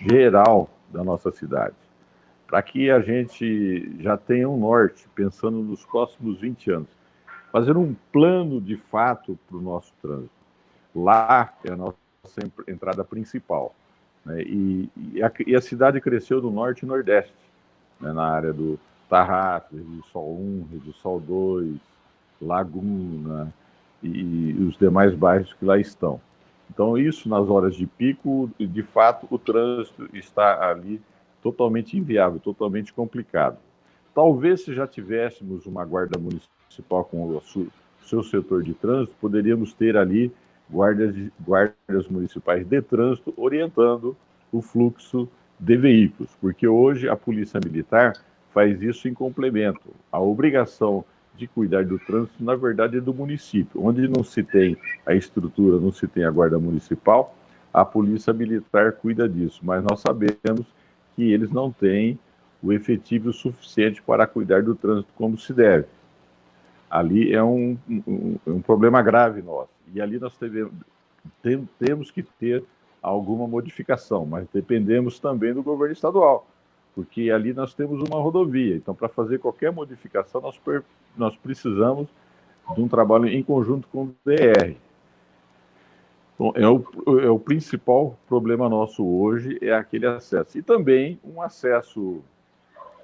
geral da nossa cidade, para que a gente já tenha um norte, pensando nos próximos 20 anos, fazer um plano de fato para o nosso trânsito. Lá é a nossa entrada principal, né? E a cidade cresceu do norte e nordeste, né? Na área do Tarrafo, Rio do Sol 1, Rio do Sol 2, Laguna e os demais bairros que lá estão. Então, isso nas horas de pico, de fato, o trânsito está ali totalmente inviável, totalmente complicado. Talvez, se já tivéssemos uma guarda municipal com o seu setor de trânsito, poderíamos ter ali guardas municipais de trânsito orientando o fluxo de veículos, porque hoje a Polícia Militar faz isso em complemento. A obrigação de cuidar do trânsito, na verdade, é do município. Onde não se tem a estrutura, não se tem a Guarda Municipal, a Polícia Militar cuida disso, mas nós sabemos que eles não têm o efetivo suficiente para cuidar do trânsito como se deve. Ali é um problema grave nosso. E ali nós temos que ter alguma modificação, mas dependemos também do governo estadual, porque ali nós temos uma rodovia. Então, para fazer qualquer modificação, nós precisamos de um trabalho em conjunto com o DR. Então, é o principal problema nosso hoje, é aquele acesso. E também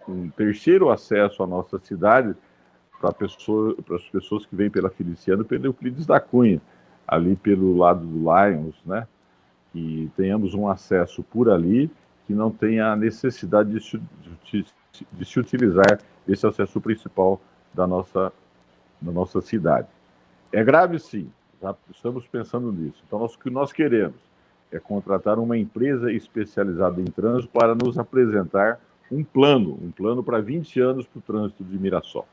um terceiro acesso à nossa cidade para as pessoas que vêm pela Feliciano, pelo Euclides da Cunha, ali pelo lado do Lions, né? Que tenhamos um acesso por ali, que não tenha a necessidade de se utilizar esse acesso principal da nossa cidade. É grave, sim, já estamos pensando nisso. Então, o que nós queremos é contratar uma empresa especializada em trânsito para nos apresentar um plano para 20 anos para o trânsito de Mirassol.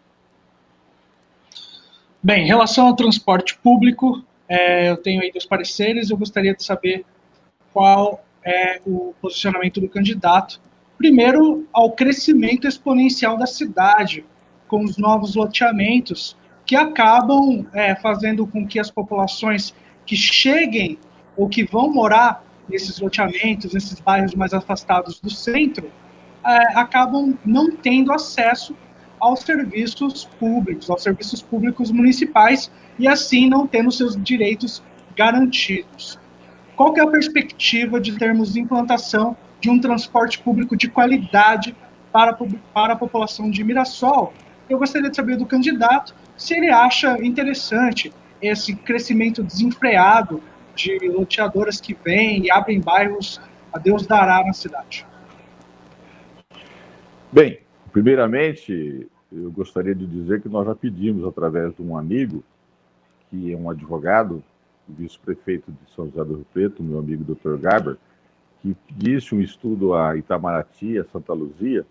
Bem, em relação ao transporte público, eu tenho aí 2 pareceres, eu gostaria de saber qual é o posicionamento do candidato. Primeiro, ao crescimento exponencial da cidade, com os novos loteamentos, que acabam fazendo com que as populações que cheguem ou que vão morar nesses loteamentos, nesses bairros mais afastados do centro, acabam não tendo acesso aos serviços públicos municipais, e assim não tendo seus direitos garantidos. Qual que é a perspectiva de termos implantação de um transporte público de qualidade para a população de Mirassol? Eu gostaria de saber do candidato se ele acha interessante esse crescimento desenfreado de loteadoras que vêm e abrem bairros a Deus dará na cidade. Bem, primeiramente, eu gostaria de dizer que nós já pedimos, através de um amigo, que é um advogado, o vice-prefeito de São José do Rio Preto, meu amigo Dr. Gaber, que disse um estudo a Itamaraty, a Santa Luzia,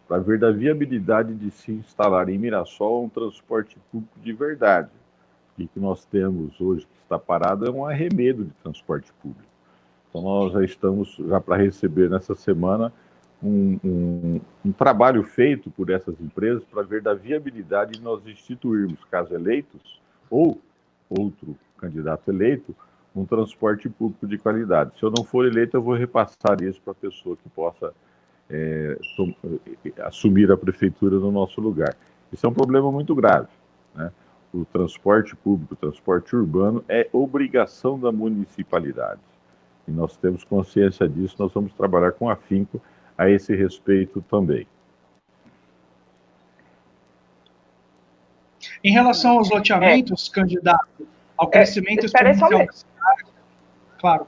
para ver da viabilidade de se instalar em Mirassol um transporte público de verdade. E que nós temos hoje, que está parado, é um arremedo de transporte público. Então, nós já estamos para receber nessa semana um trabalho feito por essas empresas para ver da viabilidade de nós instituirmos, caso eleitos, ou outro candidato eleito, um transporte público de qualidade. Se eu não for eleito, eu vou repassar isso para a pessoa que possa assumir a prefeitura no nosso lugar. Isso é um problema muito grave, né? O transporte público, o transporte urbano é obrigação da municipalidade. E nós temos consciência disso, nós vamos trabalhar com afinco a esse respeito também. Em relação aos loteamentos, candidato, ao crescimento exponencial da cidade, claro.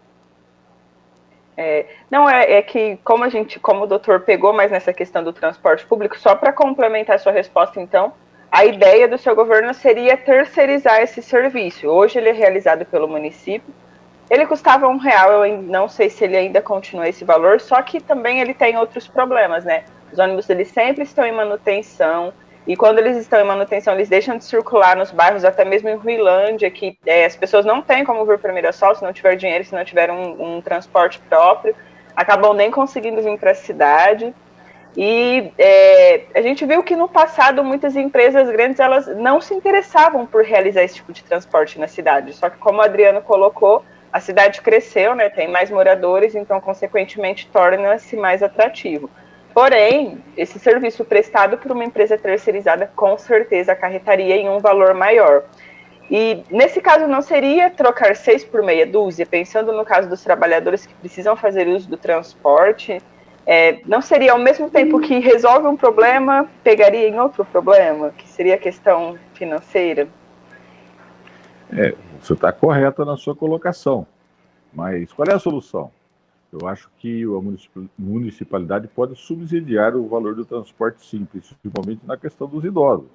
É que como o doutor pegou mais nessa questão do transporte público, só para complementar a sua resposta, então, a ideia do seu governo seria terceirizar esse serviço. Hoje ele é realizado pelo município. Ele custava R$1, eu não sei se ele ainda continua esse valor, só que também ele tem outros problemas, né? Os ônibus eles sempre estão em manutenção, e quando eles estão em manutenção, eles deixam de circular nos bairros, até mesmo em Ruilândia, que as pessoas não têm como vir para Mirassol, se não tiver dinheiro, se não tiver um transporte próprio, acabam nem conseguindo vir para a cidade. E a gente viu que no passado muitas empresas grandes elas não se interessavam por realizar esse tipo de transporte na cidade, só que como o Adriano colocou, a cidade cresceu, né, tem mais moradores, então, consequentemente, torna-se mais atrativo. Porém, esse serviço prestado por uma empresa terceirizada, com certeza, acarretaria em um valor maior. E, nesse caso, não seria trocar 6 por meia dúzia, pensando no caso dos trabalhadores que precisam fazer uso do transporte, não seria, ao mesmo tempo que resolve um problema, pegaria em outro problema, que seria a questão financeira? Você está correta na sua colocação, mas qual é a solução? Eu acho que a municipalidade pode subsidiar o valor do transporte simples, principalmente na questão dos idosos.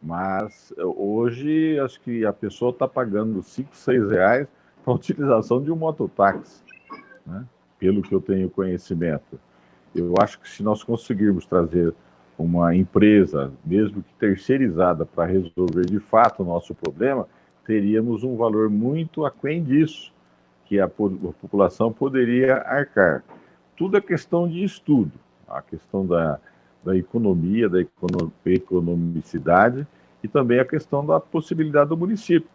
Mas hoje, acho que a pessoa está pagando R$5, R$6 para a utilização de um mototáxi, né? Pelo que eu tenho conhecimento. Eu acho que se nós conseguirmos trazer uma empresa, mesmo que terceirizada, para resolver de fato o nosso problema, teríamos um valor muito aquém disso, que a população poderia arcar. Tudo é questão de estudo, a questão da economia, da economicidade, e também a questão da possibilidade do município.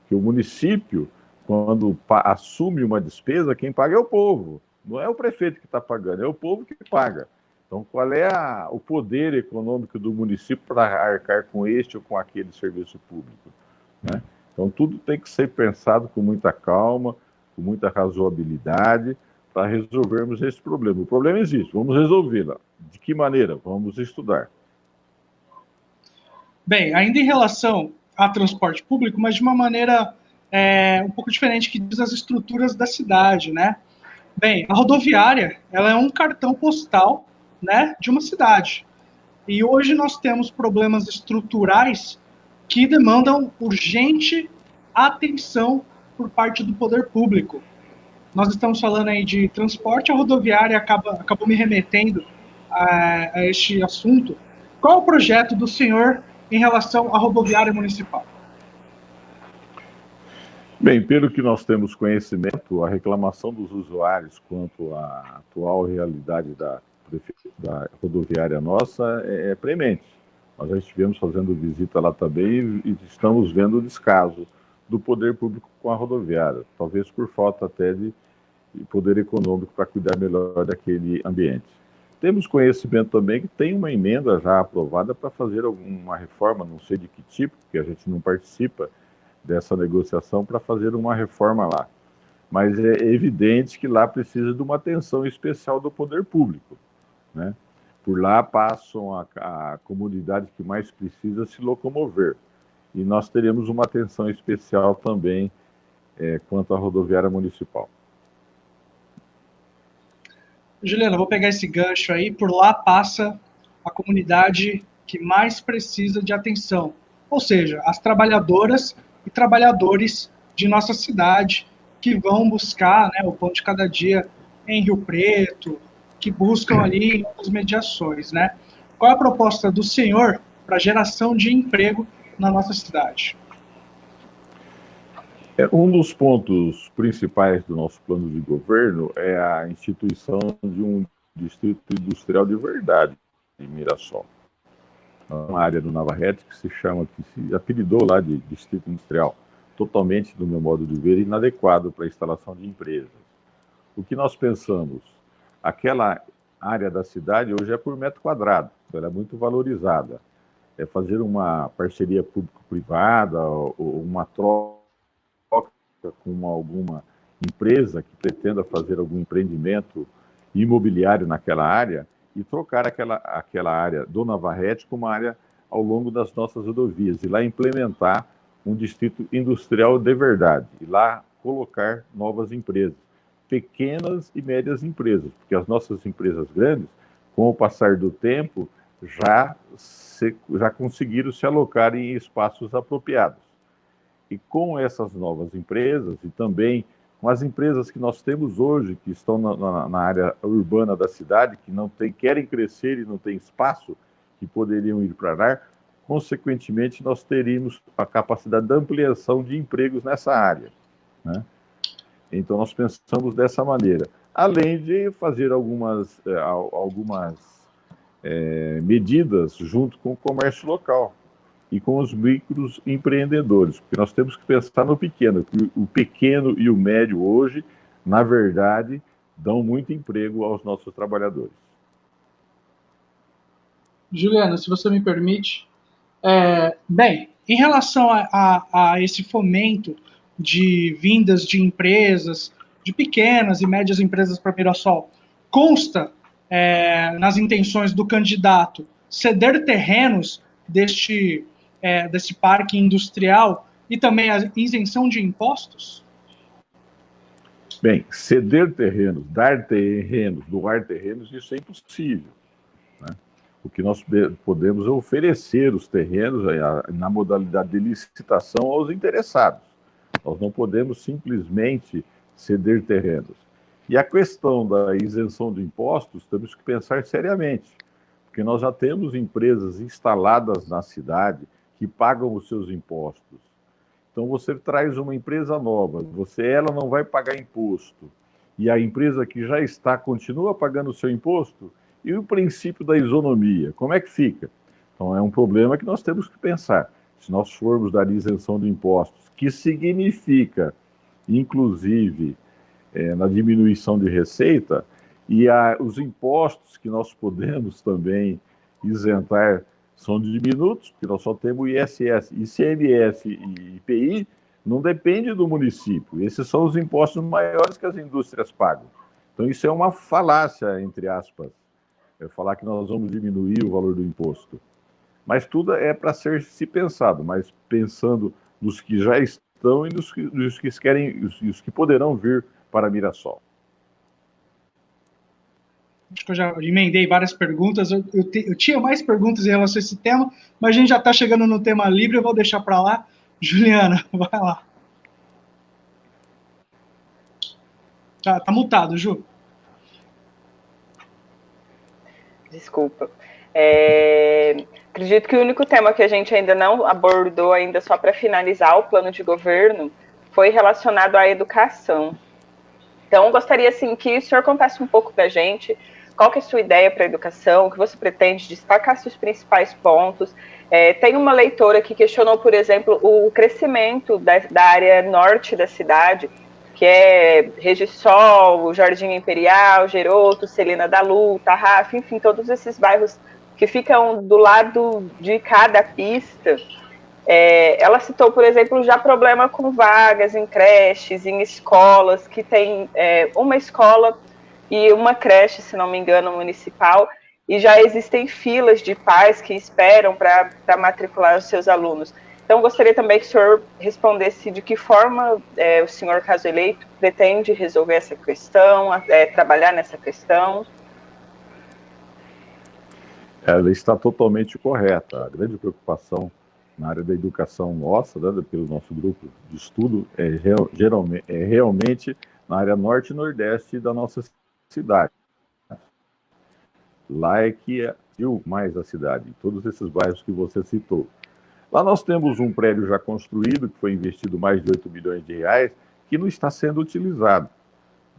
Que o município, quando assume uma despesa, quem paga é o povo. Não é o prefeito que está pagando, é o povo que paga. Então, qual é o poder econômico do município para arcar com este ou com aquele serviço público, né? Então, tudo tem que ser pensado com muita calma, com muita razoabilidade, para resolvermos esse problema. O problema existe, vamos resolvê-lo. De que maneira? Vamos estudar. Bem, ainda em relação a transporte público, mas de uma maneira um pouco diferente, que diz as estruturas da cidade, né? Bem, a rodoviária, ela é um cartão postal, né, de uma cidade. E hoje nós temos problemas estruturais que demandam urgente atenção por parte do poder público. Nós estamos falando aí de transporte, a rodoviária acabou me remetendo a este assunto. Qual é o projeto do senhor em relação à rodoviária municipal? Bem, pelo que nós temos conhecimento, a reclamação dos usuários quanto à atual realidade da rodoviária nossa é premente. Nós já estivemos fazendo visita lá também e estamos vendo o descaso do poder público com a rodoviária, talvez por falta até de poder econômico para cuidar melhor daquele ambiente. Temos conhecimento também que tem uma emenda já aprovada para fazer alguma reforma, não sei de que tipo, porque a gente não participa dessa negociação, para fazer uma reforma lá. Mas é evidente que lá precisa de uma atenção especial do poder público, né? Por lá passam a comunidade que mais precisa se locomover. E nós teremos uma atenção especial também quanto à rodoviária municipal. Juliana, vou pegar esse gancho aí. Por lá passa a comunidade que mais precisa de atenção, ou seja, as trabalhadoras e trabalhadores de nossa cidade que vão buscar, né, o pão de cada dia em Rio Preto, que buscam ali as mediações, né? Qual é a proposta do senhor para a geração de emprego na nossa cidade? Um dos pontos principais do nosso plano de governo é a instituição de um distrito industrial de verdade em Mirassol. Uma área do Navarrete que se apelidou lá de distrito industrial, totalmente, do meu modo de ver, inadequado para a instalação de empresas. O que nós pensamos? Aquela área da cidade hoje é por metro quadrado, ela é muito valorizada. É fazer uma parceria público-privada ou uma troca com alguma empresa que pretenda fazer algum empreendimento imobiliário naquela área e trocar aquela área do Navarrete com uma área ao longo das nossas rodovias e lá implementar um distrito industrial de verdade e lá colocar novas empresas, pequenas e médias empresas, porque as nossas empresas grandes, com o passar do tempo, já conseguiram se alocar em espaços apropriados. E com essas novas empresas e também com as empresas que nós temos hoje, que estão na área urbana da cidade, que querem crescer e não têm espaço, que poderiam ir para lá, consequentemente, nós teríamos a capacidade de ampliação de empregos nessa área, né? Então, nós pensamos dessa maneira. Além de fazer algumas medidas junto com o comércio local e com os microempreendedores, porque nós temos que pensar no pequeno. O pequeno e o médio hoje, na verdade, dão muito emprego aos nossos trabalhadores. Juliana, se você me permite, bem, em relação a esse fomento de vindas de empresas, de pequenas e médias empresas para Mirassol, consta nas intenções do candidato ceder terrenos desse parque industrial e também a isenção de impostos? Bem, ceder terrenos, dar terrenos, doar terrenos, isso é impossível, né? O que nós podemos é oferecer os terrenos na modalidade de licitação aos interessados. Nós não podemos simplesmente ceder terrenos. E a questão da isenção de impostos, temos que pensar seriamente, porque nós já temos empresas instaladas na cidade que pagam os seus impostos. Então, você traz uma empresa nova, ela não vai pagar imposto, e a empresa que já está continua pagando o seu imposto, e o princípio da isonomia, como é que fica? Então, é um problema que nós temos que pensar. Se nós formos dar isenção de impostos, que significa, inclusive, na diminuição de receita, e os impostos que nós podemos também isentar são diminutos, porque nós só temos ISS, ICMS e IPI, não depende do município. Esses são os impostos maiores que as indústrias pagam. Então, isso é uma falácia, entre aspas, falar que nós vamos diminuir o valor do imposto. Mas tudo é para ser se pensado, mas pensando nos que já estão e nos que querem, os que poderão vir para Mirassol. Acho que eu já emendei várias perguntas. Eu tinha mais perguntas em relação a esse tema, mas a gente já está chegando no tema livre, eu vou deixar para lá. Juliana, vai lá. Tá mutado, Ju. Desculpa. Acredito que o único tema que a gente ainda não abordou, ainda só para finalizar o plano de governo, foi relacionado à educação. Então, gostaria assim, que o senhor contasse um pouco para a gente qual que é a sua ideia para a educação, o que você pretende, destacar seus principais pontos. Tem uma leitora que questionou, por exemplo, o crescimento da área norte da cidade, que é Regisol, Jardim Imperial, Geroto, Celina da Lu, Tarrafo, enfim, todos esses bairros que ficam do lado de cada pista. Ela citou, por exemplo, já problema com vagas em creches, em escolas, que tem uma escola e uma creche, se não me engano, municipal, e já existem filas de pais que esperam para matricular os seus alunos. Então, gostaria também que o senhor respondesse de que forma o senhor, caso eleito, pretende resolver essa questão, trabalhar nessa questão. Ela está totalmente correta. A grande preocupação na área da educação nossa, né, pelo nosso grupo de estudo, realmente na área norte e nordeste da nossa cidade. Lá é que é mais a cidade, todos esses bairros que você citou. Lá nós temos um prédio já construído, que foi investido mais de 8 milhões de reais, que não está sendo utilizado.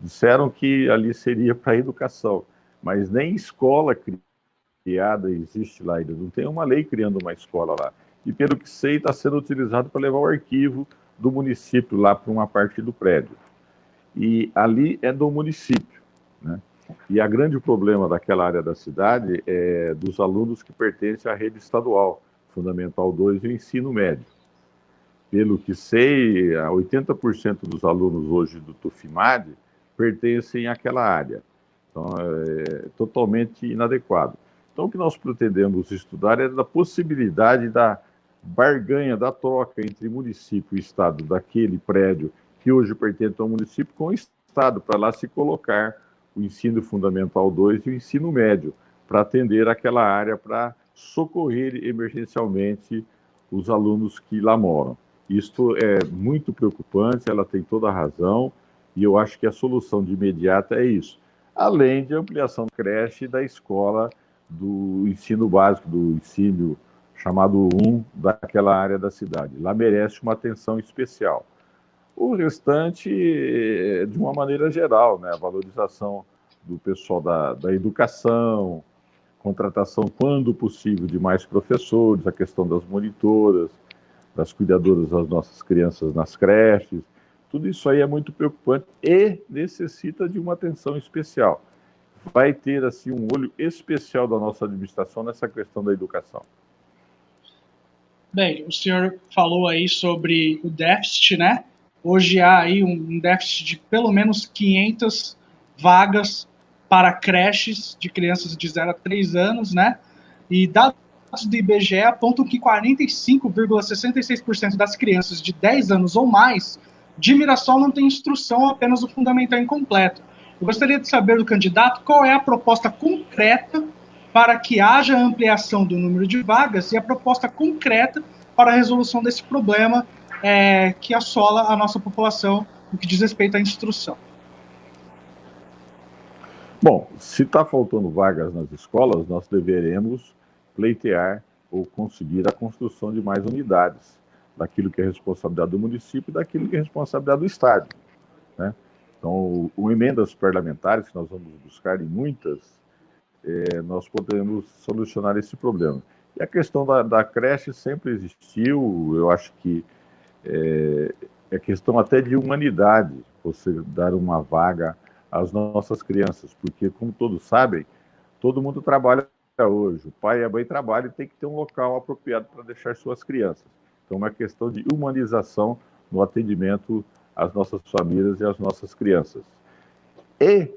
Disseram que ali seria para a educação, mas nem escola criada existe lá ainda. Não tem uma lei criando uma escola lá. E pelo que sei, está sendo utilizado para levar o arquivo do município lá para uma parte do prédio. E ali é do município, né? E a grande problema daquela área da cidade é dos alunos que pertencem à rede estadual, Fundamental 2 e o ensino médio. Pelo que sei, 80% dos alunos hoje do Tufimad pertencem àquela área. Então, é totalmente inadequado. Então, o que nós pretendemos estudar é da possibilidade da barganha, da troca entre município e estado daquele prédio que hoje pertence ao município com o estado, para lá se colocar o ensino fundamental 2 e o ensino médio, para atender aquela área, para socorrer emergencialmente os alunos que lá moram. Isto é muito preocupante, ela tem toda a razão, e eu acho que a solução de imediata é isso. Além de ampliação da creche e da escola do ensino básico, do ensino chamado 1 daquela área da cidade. Lá merece uma atenção especial. O restante, de uma maneira geral, né? A valorização do pessoal da educação, contratação, quando possível, de mais professores, a questão das monitoras, das cuidadoras das nossas crianças nas creches, tudo isso aí é muito preocupante e necessita de uma atenção especial. Vai ter, assim, um olho especial da nossa administração nessa questão da educação. Bem, o senhor falou aí sobre o déficit, né? Hoje há aí um déficit de pelo menos 500 vagas para creches de crianças de 0 a 3 anos, né? E dados do IBGE apontam que 45,66% das crianças de 10 anos ou mais de Mirassol não tem instrução, apenas o fundamental incompleto. Eu gostaria de saber do candidato qual é a proposta concreta para que haja ampliação do número de vagas e a proposta concreta para a resolução desse problema que assola a nossa população no que diz respeito à instrução. Bom, se está faltando vagas nas escolas, nós deveremos pleitear ou conseguir a construção de mais unidades, daquilo que é responsabilidade do município e daquilo que é responsabilidade do Estado, né? Então, o emendas parlamentares, que nós vamos buscar em muitas, nós podemos solucionar esse problema. E a questão da creche sempre existiu, eu acho que é questão até de humanidade, você dar uma vaga às nossas crianças, porque, como todos sabem, todo mundo trabalha hoje, o pai e a mãe trabalham e tem que ter um local apropriado para deixar suas crianças. Então, é uma questão de humanização no atendimento às nossas famílias e às nossas crianças. E,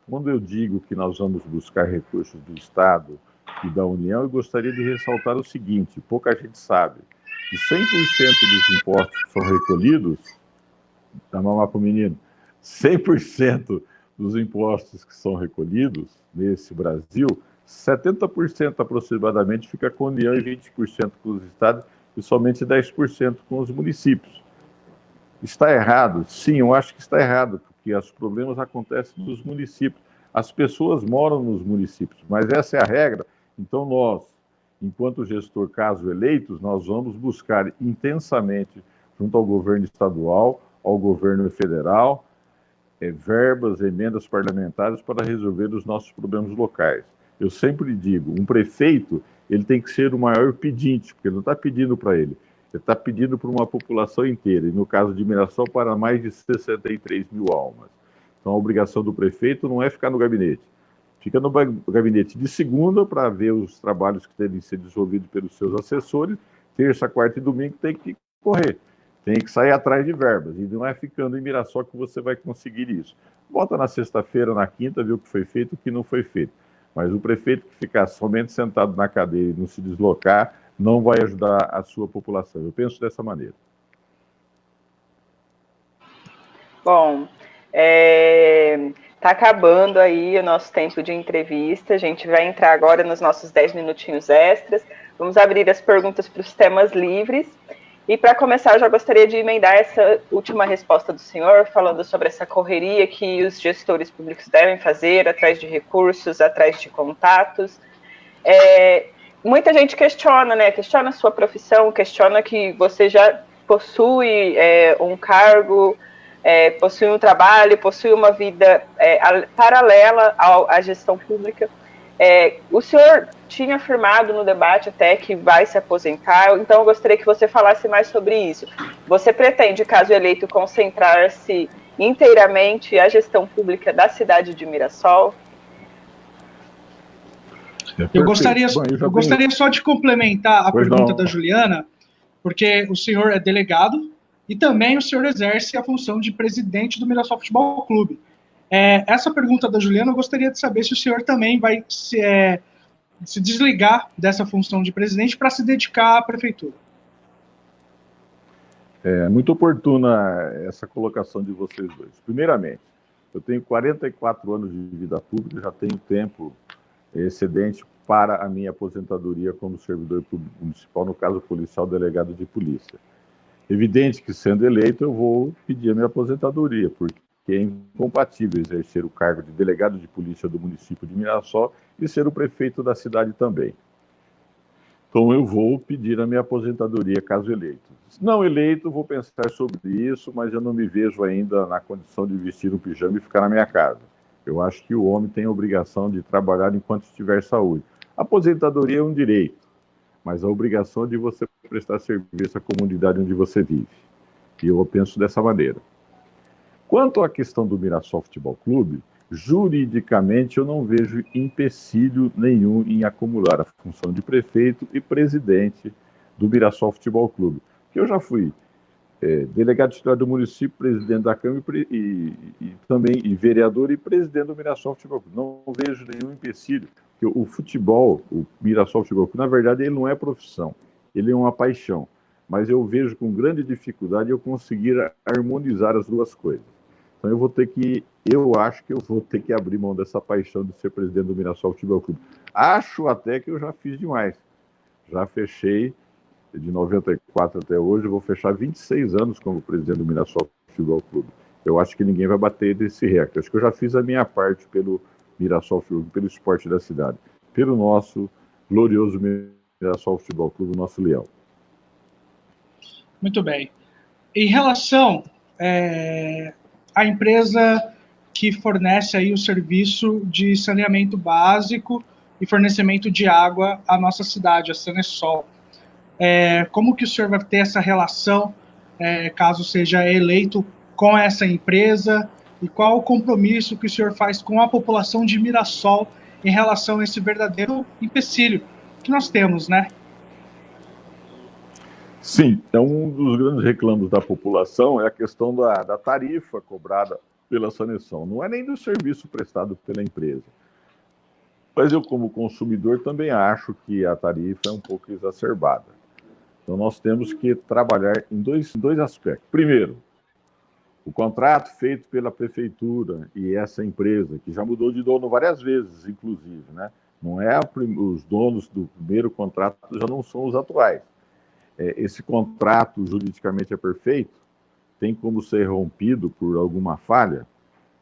quando eu digo que nós vamos buscar recursos do Estado e da União, eu gostaria de ressaltar o seguinte: pouca gente sabe que 100% dos impostos que são recolhidos, dá mamar para o menino, 100% dos impostos que são recolhidos nesse Brasil, 70% aproximadamente fica com a União e 20% com os estados e somente 10% com os municípios. Está errado? Sim, eu acho que está errado, porque os problemas acontecem nos municípios. As pessoas moram nos municípios, mas essa é a regra. Então nós, enquanto gestor, caso eleitos, nós vamos buscar intensamente, junto ao governo estadual, ao governo federal, verbas, emendas parlamentares para resolver os nossos problemas locais. Eu sempre digo, um prefeito, ele tem que ser o maior pedinte, porque ele não está pedindo para ele está pedindo para uma população inteira, e no caso de Mirassol, para mais de 63 mil almas. Então a obrigação do prefeito não é ficar no gabinete. Fica no gabinete de segunda para ver os trabalhos que devem ser desenvolvidos pelos seus assessores, terça, quarta e domingo tem que correr. Tem que sair atrás de verbas, e não é ficando em Mirassol que você vai conseguir isso. Volta na sexta-feira, na quinta, ver o que foi feito e o que não foi feito. Mas o prefeito que ficar somente sentado na cadeira e não se deslocar, não vai ajudar a sua população. Eu penso dessa maneira. Bom, está acabando aí o nosso tempo de entrevista. A gente vai entrar agora nos nossos 10 minutinhos extras. Vamos abrir as perguntas para os temas livres. E para começar, eu já gostaria de emendar essa última resposta do senhor, falando sobre essa correria que os gestores públicos devem fazer, atrás de recursos, atrás de contatos. Muita gente questiona, né? Questiona a sua profissão, questiona que você já possui um cargo, possui um trabalho, possui uma vida paralela à gestão pública. O senhor tinha afirmado no debate até que vai se aposentar, então eu gostaria que você falasse mais sobre isso. Você pretende, caso eleito, concentrar-se inteiramente à gestão pública da cidade de Mirassol? Eu gostaria só de complementar a pergunta da Juliana, porque o senhor é delegado e também o senhor exerce a função de presidente do Mirassol Futebol Clube. Essa pergunta da Juliana, eu gostaria de saber se o senhor também vai se desligar dessa função de presidente para se dedicar à prefeitura. É muito oportuna essa colocação de vocês dois. Primeiramente, eu tenho 44 anos de vida pública, já tenho tempo excedente para a minha aposentadoria como servidor público municipal, no caso policial, delegado de polícia. Evidente que, sendo eleito, eu vou pedir a minha aposentadoria, porque é incompatível exercer o cargo de delegado de polícia do município de Mirassol e ser o prefeito da cidade também. Então, eu vou pedir a minha aposentadoria, caso eleito. Se não eleito, vou pensar sobre isso, mas eu não me vejo ainda na condição de vestir um pijama e ficar na minha casa. Eu acho que o homem tem a obrigação de trabalhar enquanto estiver saúde. A aposentadoria é um direito, mas a obrigação é de você prestar serviço à comunidade onde você vive. E eu penso dessa maneira. Quanto à questão do Mirassol Futebol Clube, juridicamente eu não vejo empecilho nenhum em acumular a função de prefeito e presidente do Mirassol Futebol Clube. Que eu já fui delegado titular do município, presidente da Câmara e também vereador e presidente do Mirassol Futebol Clube. Não vejo nenhum empecilho, porque o futebol, o Mirassol Futebol Clube, na verdade, ele não é profissão, ele é uma paixão. Mas eu vejo com grande dificuldade eu conseguir harmonizar as duas coisas. Então eu acho que eu vou ter que abrir mão dessa paixão de ser presidente do Mirassol Futebol Clube. Acho até que eu já fiz demais. Já fechei, de 94 até hoje, eu vou fechar 26 anos como presidente do Mirassol Futebol Clube. Eu acho que ninguém vai bater desse recorde. Acho que eu já fiz a minha parte pelo Mirassol, pelo esporte da cidade, pelo nosso glorioso Mirassol Futebol Clube, nosso leão. Muito bem. Em relação à empresa que fornece aí o serviço de saneamento básico e fornecimento de água à nossa cidade, a Sanesol, como que o senhor vai ter essa relação, caso seja eleito, com essa empresa, e qual o compromisso que o senhor faz com a população de Mirassol em relação a esse verdadeiro empecilho que nós temos, né? Sim, um dos grandes reclamos da população é a questão da tarifa cobrada pela Sanesol. Não é nem do serviço prestado pela empresa. Mas eu, como consumidor, também acho que a tarifa é um pouco exacerbada. Então, nós temos que trabalhar em dois aspectos. Primeiro, o contrato feito pela prefeitura e essa empresa, que já mudou de dono várias vezes, inclusive, né? Não é os donos do primeiro contrato já não são os atuais. Esse contrato juridicamente é perfeito, tem como ser rompido por alguma falha,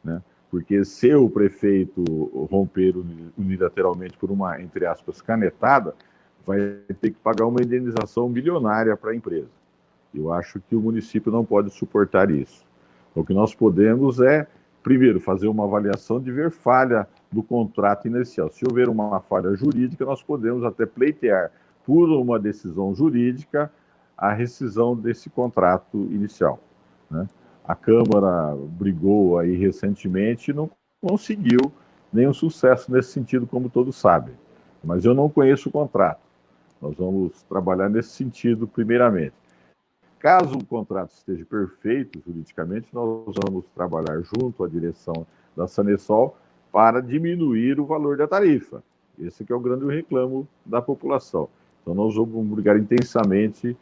né? Porque se o prefeito romper unilateralmente por uma, entre aspas, canetada, vai ter que pagar uma indenização milionária para a empresa. Eu acho que o município não pode suportar isso. O que nós podemos é, primeiro, fazer uma avaliação de ver falha do contrato inicial. Se houver uma falha jurídica, nós podemos até pleitear, por uma decisão jurídica, a rescisão desse contrato inicial, né? A Câmara brigou aí recentemente e não conseguiu nenhum sucesso nesse sentido, como todos sabem. Mas eu não conheço o contrato. Nós vamos trabalhar nesse sentido primeiramente. Caso o contrato esteja perfeito juridicamente, nós vamos trabalhar junto à direção da Sanesol para diminuir o valor da tarifa. Esse que é o grande reclamo da população. Então, nós vamos brigar intensamente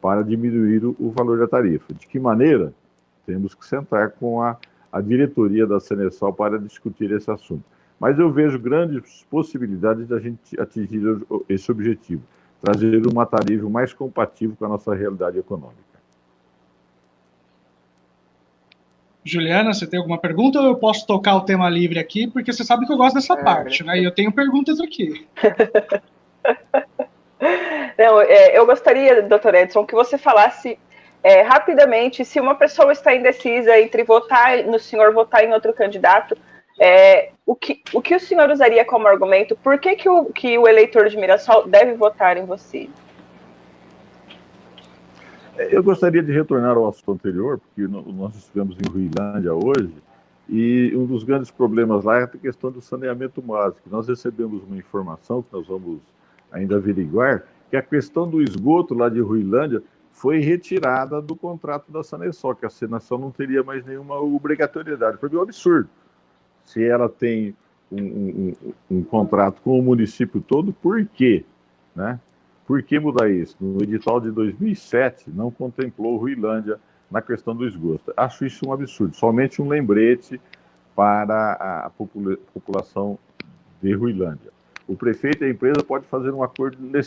para diminuir o valor da tarifa. De que maneira? Temos que sentar com a diretoria da Sanesol para discutir esse assunto. Mas eu vejo grandes possibilidades de a gente atingir esse objetivo, trazer uma tarifa mais compatível com a nossa realidade econômica. Juliana, você tem alguma pergunta ou eu posso tocar o tema livre aqui? Porque você sabe que eu gosto dessa parte, né? E eu tenho perguntas aqui. Não, eu gostaria, doutor Edson, que você falasse rapidamente se uma pessoa está indecisa entre votar no senhor, votar em outro candidato, o que o senhor usaria como argumento? Por que o eleitor de Mirassol deve votar em você? Eu gostaria de retornar ao assunto anterior, porque nós estivemos em Ruilândia hoje, e um dos grandes problemas lá é a questão do saneamento básico. Nós recebemos uma informação que nós vamos ainda averiguar, que a questão do esgoto lá de Ruilândia foi retirada do contrato da Sanesol, que a Sanesol não teria mais nenhuma obrigatoriedade. Foi um absurdo. Se ela tem um contrato com o município todo, por quê? Né? Por que mudar isso? No edital de 2007, não contemplou Ruilândia na questão do esgoto. Acho isso um absurdo. Somente um lembrete para a população de Ruilândia. O prefeito e a empresa podem fazer um acordo a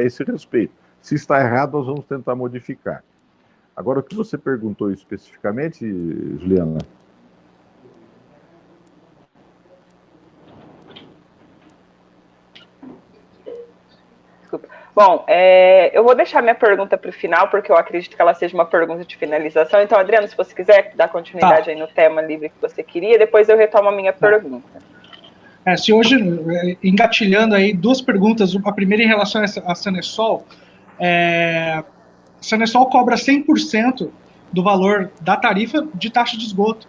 esse respeito. Se está errado, nós vamos tentar modificar. Agora, o que você perguntou especificamente, Juliana? Desculpa. Bom, eu vou deixar minha pergunta para o final, porque eu acredito que ela seja uma pergunta de finalização. Então, Adriano, se você quiser dar continuidade aí no tema livre que você queria, depois eu retomo a minha pergunta. Se hoje, engatilhando aí duas perguntas, a primeira em relação à Sanesol, a Sanesol cobra 100% do valor da tarifa de taxa de esgoto,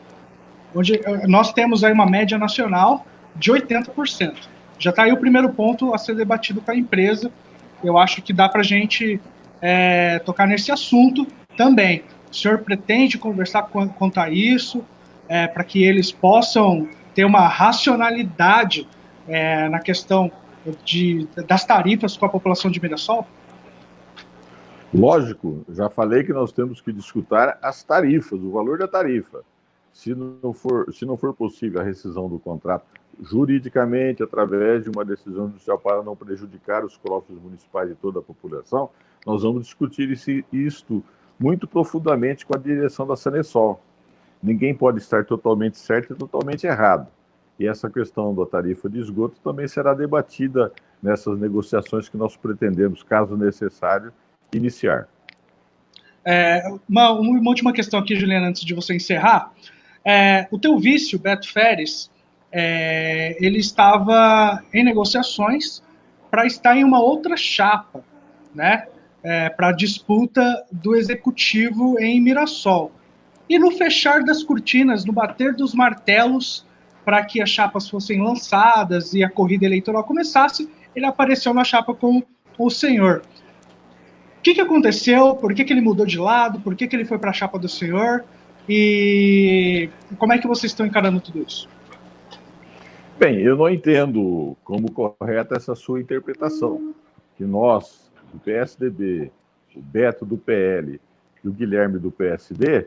onde nós temos aí uma média nacional de 80%. Já está aí o primeiro ponto a ser debatido com a empresa. Eu acho que dá para a gente tocar nesse assunto também. O senhor pretende conversar quanto a isso, para que eles possam ter uma racionalidade na questão das tarifas com a população de Mirassol? Lógico, já falei que nós temos que discutir as tarifas, o valor da tarifa. Se não for possível a rescisão do contrato juridicamente, através de uma decisão judicial para não prejudicar os cofres municipais de toda a população, nós vamos discutir isto muito profundamente com a direção da Sanesol. Ninguém pode estar totalmente certo e totalmente errado. e essa questão da tarifa de esgoto também será debatida nessas negociações que nós pretendemos, caso necessário, iniciar. Uma última questão aqui, Juliana, antes de você encerrar. O teu vice, o Beto Feres, ele estava em negociações para estar em uma outra chapa, né? Para a disputa do executivo em Mirassol. E no fechar das cortinas, no bater dos martelos, para que as chapas fossem lançadas e a corrida eleitoral começasse, ele apareceu na chapa com o senhor. O que aconteceu? Por que ele mudou de lado? Por que ele foi para a chapa do senhor? E como é que vocês estão encarando tudo isso? Bem, eu não entendo como correta essa sua interpretação, que nós, do PSDB, o Beto do PL e o Guilherme do PSD,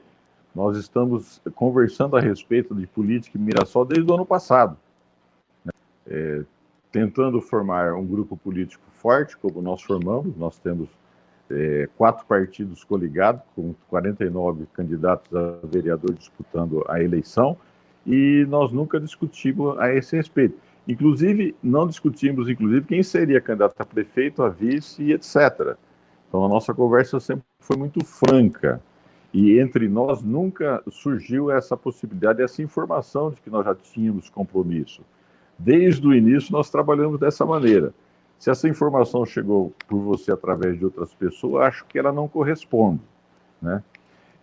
nós estamos conversando a respeito de política em Mirassol desde o ano passado, né? Tentando formar um grupo político forte, como nós formamos. Nós temos 4 partidos coligados, com 49 candidatos a vereador disputando a eleição, e nós nunca discutimos a esse respeito. Inclusive, não discutimos, quem seria candidato a prefeito, a vice, e etc. Então, a nossa conversa sempre foi muito franca, e entre nós nunca surgiu essa possibilidade, essa informação de que nós já tínhamos compromisso. Desde o início, nós trabalhamos dessa maneira. Se essa informação chegou por você através de outras pessoas, acho que ela não corresponde, né?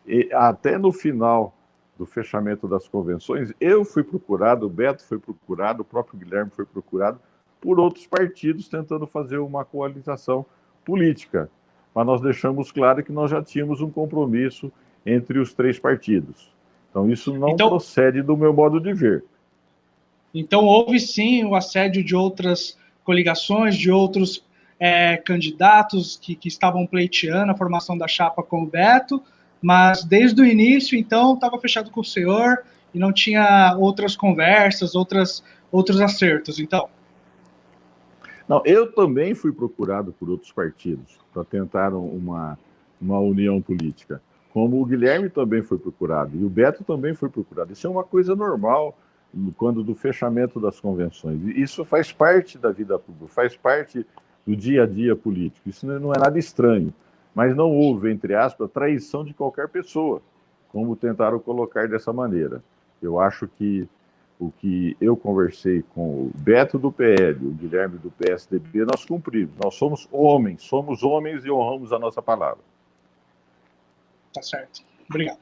E até no final do fechamento das convenções, eu fui procurado, o Beto foi procurado, o próprio Guilherme foi procurado por outros partidos tentando fazer uma coalização política. Mas nós deixamos claro que nós já tínhamos um compromisso entre os 3 partidos. Então, isso não procede do meu modo de ver. Então, houve sim o assédio de outras coligações, de outros candidatos que estavam pleiteando a formação da chapa com o Beto, mas desde o início, então, estava fechado com o senhor e não tinha outras conversas, outros acertos, então? Não, eu também fui procurado por outros partidos para tentar uma união política, como o Guilherme também foi procurado, e o Beto também foi procurado. Isso é uma coisa normal quando do fechamento das convenções. Isso faz parte da vida pública, faz parte do dia a dia político. Isso não é nada estranho. Mas não houve, entre aspas, traição de qualquer pessoa, como tentaram colocar dessa maneira. Eu acho que o que eu conversei com o Beto do PL, o Guilherme do PSDB, nós cumprimos. Nós somos homens e honramos a nossa palavra. Tá certo. Obrigado.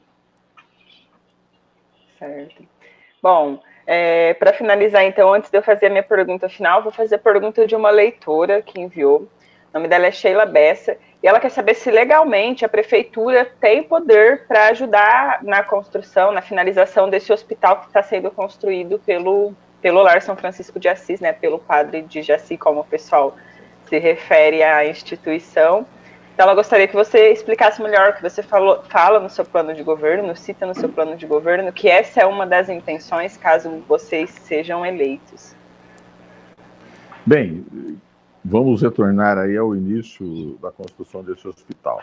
Certo. Bom, para finalizar, então, antes de eu fazer a minha pergunta final, vou fazer a pergunta de uma leitora que enviou. O nome dela é Sheila Bessa, e ela quer saber se legalmente a prefeitura tem poder para ajudar na construção, na finalização desse hospital que está sendo construído pelo Lar São Francisco de Assis, né, pelo padre de Jaci, como o pessoal se refere à instituição. Então, ela gostaria que você explicasse melhor o que você fala no seu plano de governo, cita no seu plano de governo, que essa é uma das intenções caso vocês sejam eleitos. Bem, vamos retornar aí ao início da construção desse hospital.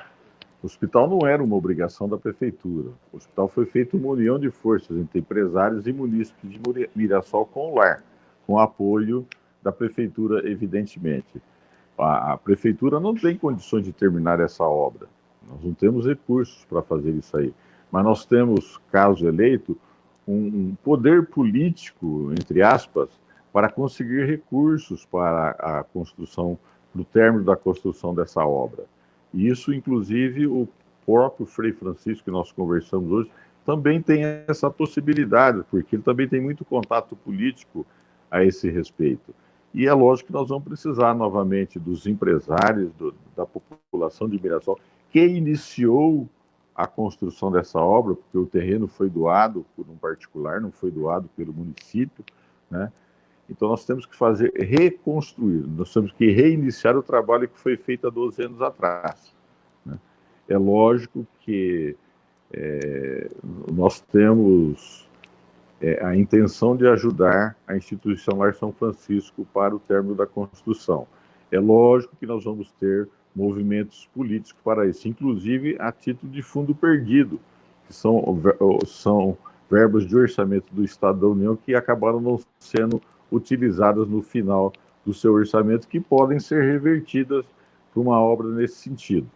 O hospital não era uma obrigação da prefeitura. O hospital foi feito uma união de forças entre empresários e munícipes de Mirassol com o Lar, com apoio da prefeitura, evidentemente. A prefeitura não tem condições de terminar essa obra. Nós não temos recursos para fazer isso aí. Mas nós temos, caso eleito, um poder político, entre aspas, para conseguir recursos para a construção, no término da construção dessa obra. E isso, inclusive, o próprio Frei Francisco, que nós conversamos hoje, também tem essa possibilidade, porque ele também tem muito contato político a esse respeito. E é lógico que nós vamos precisar novamente dos empresários, da população de Mirassol, que iniciou a construção dessa obra, porque o terreno foi doado por um particular, não foi doado pelo município, né? Então nós temos que reconstruir, nós temos que reiniciar o trabalho que foi feito há 12 anos atrás, né? É lógico que nós temos a intenção de ajudar a instituição Lar São Francisco para o término da construção. É lógico que nós vamos ter movimentos políticos para isso, inclusive a título de fundo perdido, que são verbas de orçamento do Estado da União que acabaram não sendo utilizadas no final do seu orçamento, que podem ser revertidas para uma obra nesse sentido.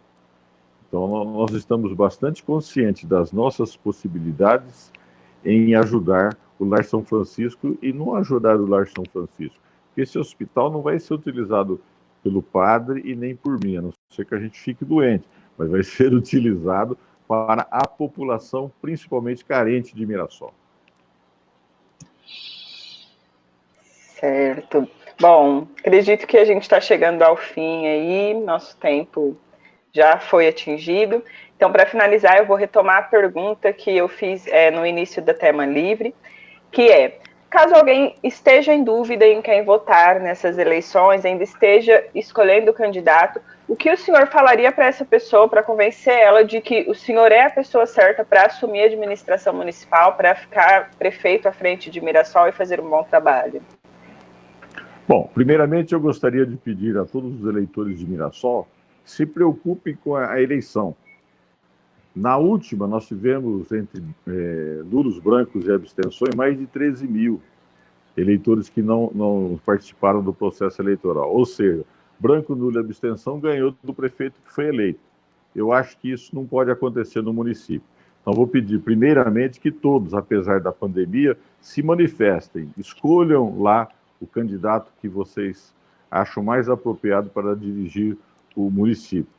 Então, nós estamos bastante conscientes das nossas possibilidades em ajudar o Lar São Francisco e não ajudar o Lar São Francisco, porque esse hospital não vai ser utilizado pelo padre e nem por mim, a não ser que a gente fique doente, mas vai ser utilizado para a população, principalmente carente de Mirassol. Certo. Bom, acredito que a gente está chegando ao fim aí, nosso tempo já foi atingido. Então, para finalizar, eu vou retomar a pergunta que eu fiz no início da Tema Livre, que é, caso alguém esteja em dúvida em quem votar nessas eleições, ainda esteja escolhendo o candidato, o que o senhor falaria para essa pessoa, para convencer ela de que o senhor é a pessoa certa para assumir a administração municipal, para ficar prefeito à frente de Mirassol e fazer um bom trabalho? Bom, primeiramente eu gostaria de pedir a todos os eleitores de Mirassol que se preocupem com a eleição. Na última, nós tivemos entre nulos brancos e abstenções mais de 13 mil eleitores que não participaram do processo eleitoral. Ou seja, branco, nulo e abstenção ganhou do prefeito que foi eleito. Eu acho que isso não pode acontecer no município. Então, vou pedir, primeiramente, que todos, apesar da pandemia, se manifestem, escolham lá o candidato que vocês acham mais apropriado para dirigir o município.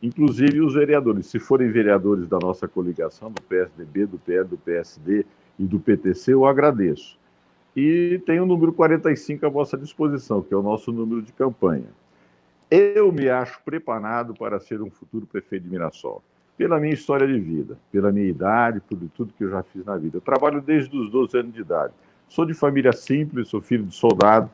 Inclusive os vereadores, se forem vereadores da nossa coligação, do PSDB, do PL, do PSD e do PTC, eu agradeço. E tem o número 45 à vossa disposição, que é o nosso número de campanha. Eu me acho preparado para ser um futuro prefeito de Mirassol, pela minha história de vida, pela minha idade, por tudo que eu já fiz na vida. Eu trabalho desde os 12 anos de idade. Sou de família simples, sou filho de soldado,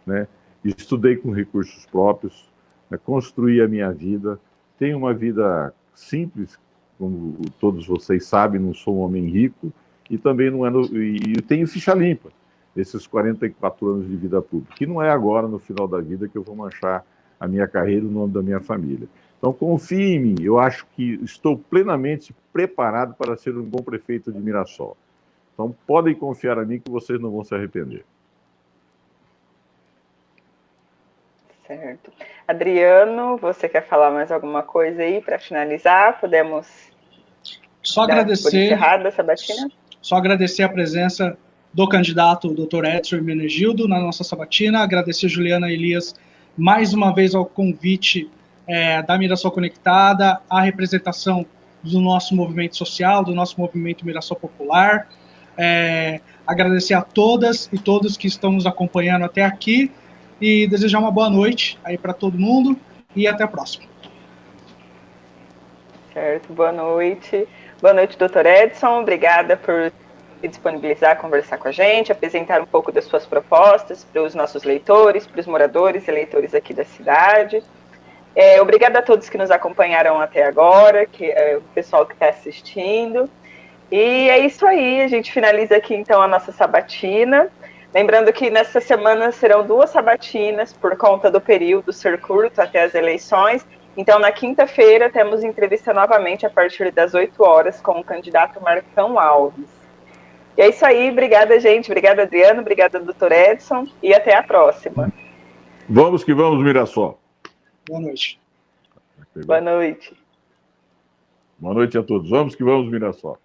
né? Estudei com recursos próprios, né? Construí a minha vida. Tenho uma vida simples, como todos vocês sabem, não sou um homem rico, e também não e tenho ficha limpa, esses 44 anos de vida pública, que não é agora, no final da vida, que eu vou manchar a minha carreira e o nome da minha família. Então, confie em mim, eu acho que estou plenamente preparado para ser um bom prefeito de Mirassol. Então, podem confiar em mim que vocês não vão se arrepender. Certo. Adriano, você quer falar mais alguma coisa aí para finalizar? Podemos só agradecer, encerrada essa sabatina? Só agradecer a presença do candidato Dr. Edson Hermenegildo na nossa sabatina, agradecer a Juliana Elias mais uma vez ao convite da Mirassol Conectada, a representação do nosso movimento social, do nosso movimento Mirassol Popular, agradecer a todas e todos que estão nos acompanhando até aqui e desejar uma boa noite aí para todo mundo e até a próxima. Certo, boa noite. Boa noite, doutor Edson. Obrigada por se disponibilizar, conversar com a gente, apresentar um pouco das suas propostas para os nossos leitores, para os moradores e eleitores aqui da cidade. Obrigada a todos que nos acompanharam até agora, o pessoal que está assistindo. E é isso aí, a gente finaliza aqui então a nossa sabatina. Lembrando que nessa semana serão 2 sabatinas por conta do período ser curto até as eleições. Então, na quinta-feira, temos entrevista novamente a partir das 8 horas com o candidato Marcão Alves. E é isso aí, obrigada, gente. Obrigada, Adriano. Obrigada, doutor Edson. E até a próxima. Vamos que vamos, Mirassol. Boa noite. Boa noite. Boa noite a todos. Vamos que vamos, Mirassol.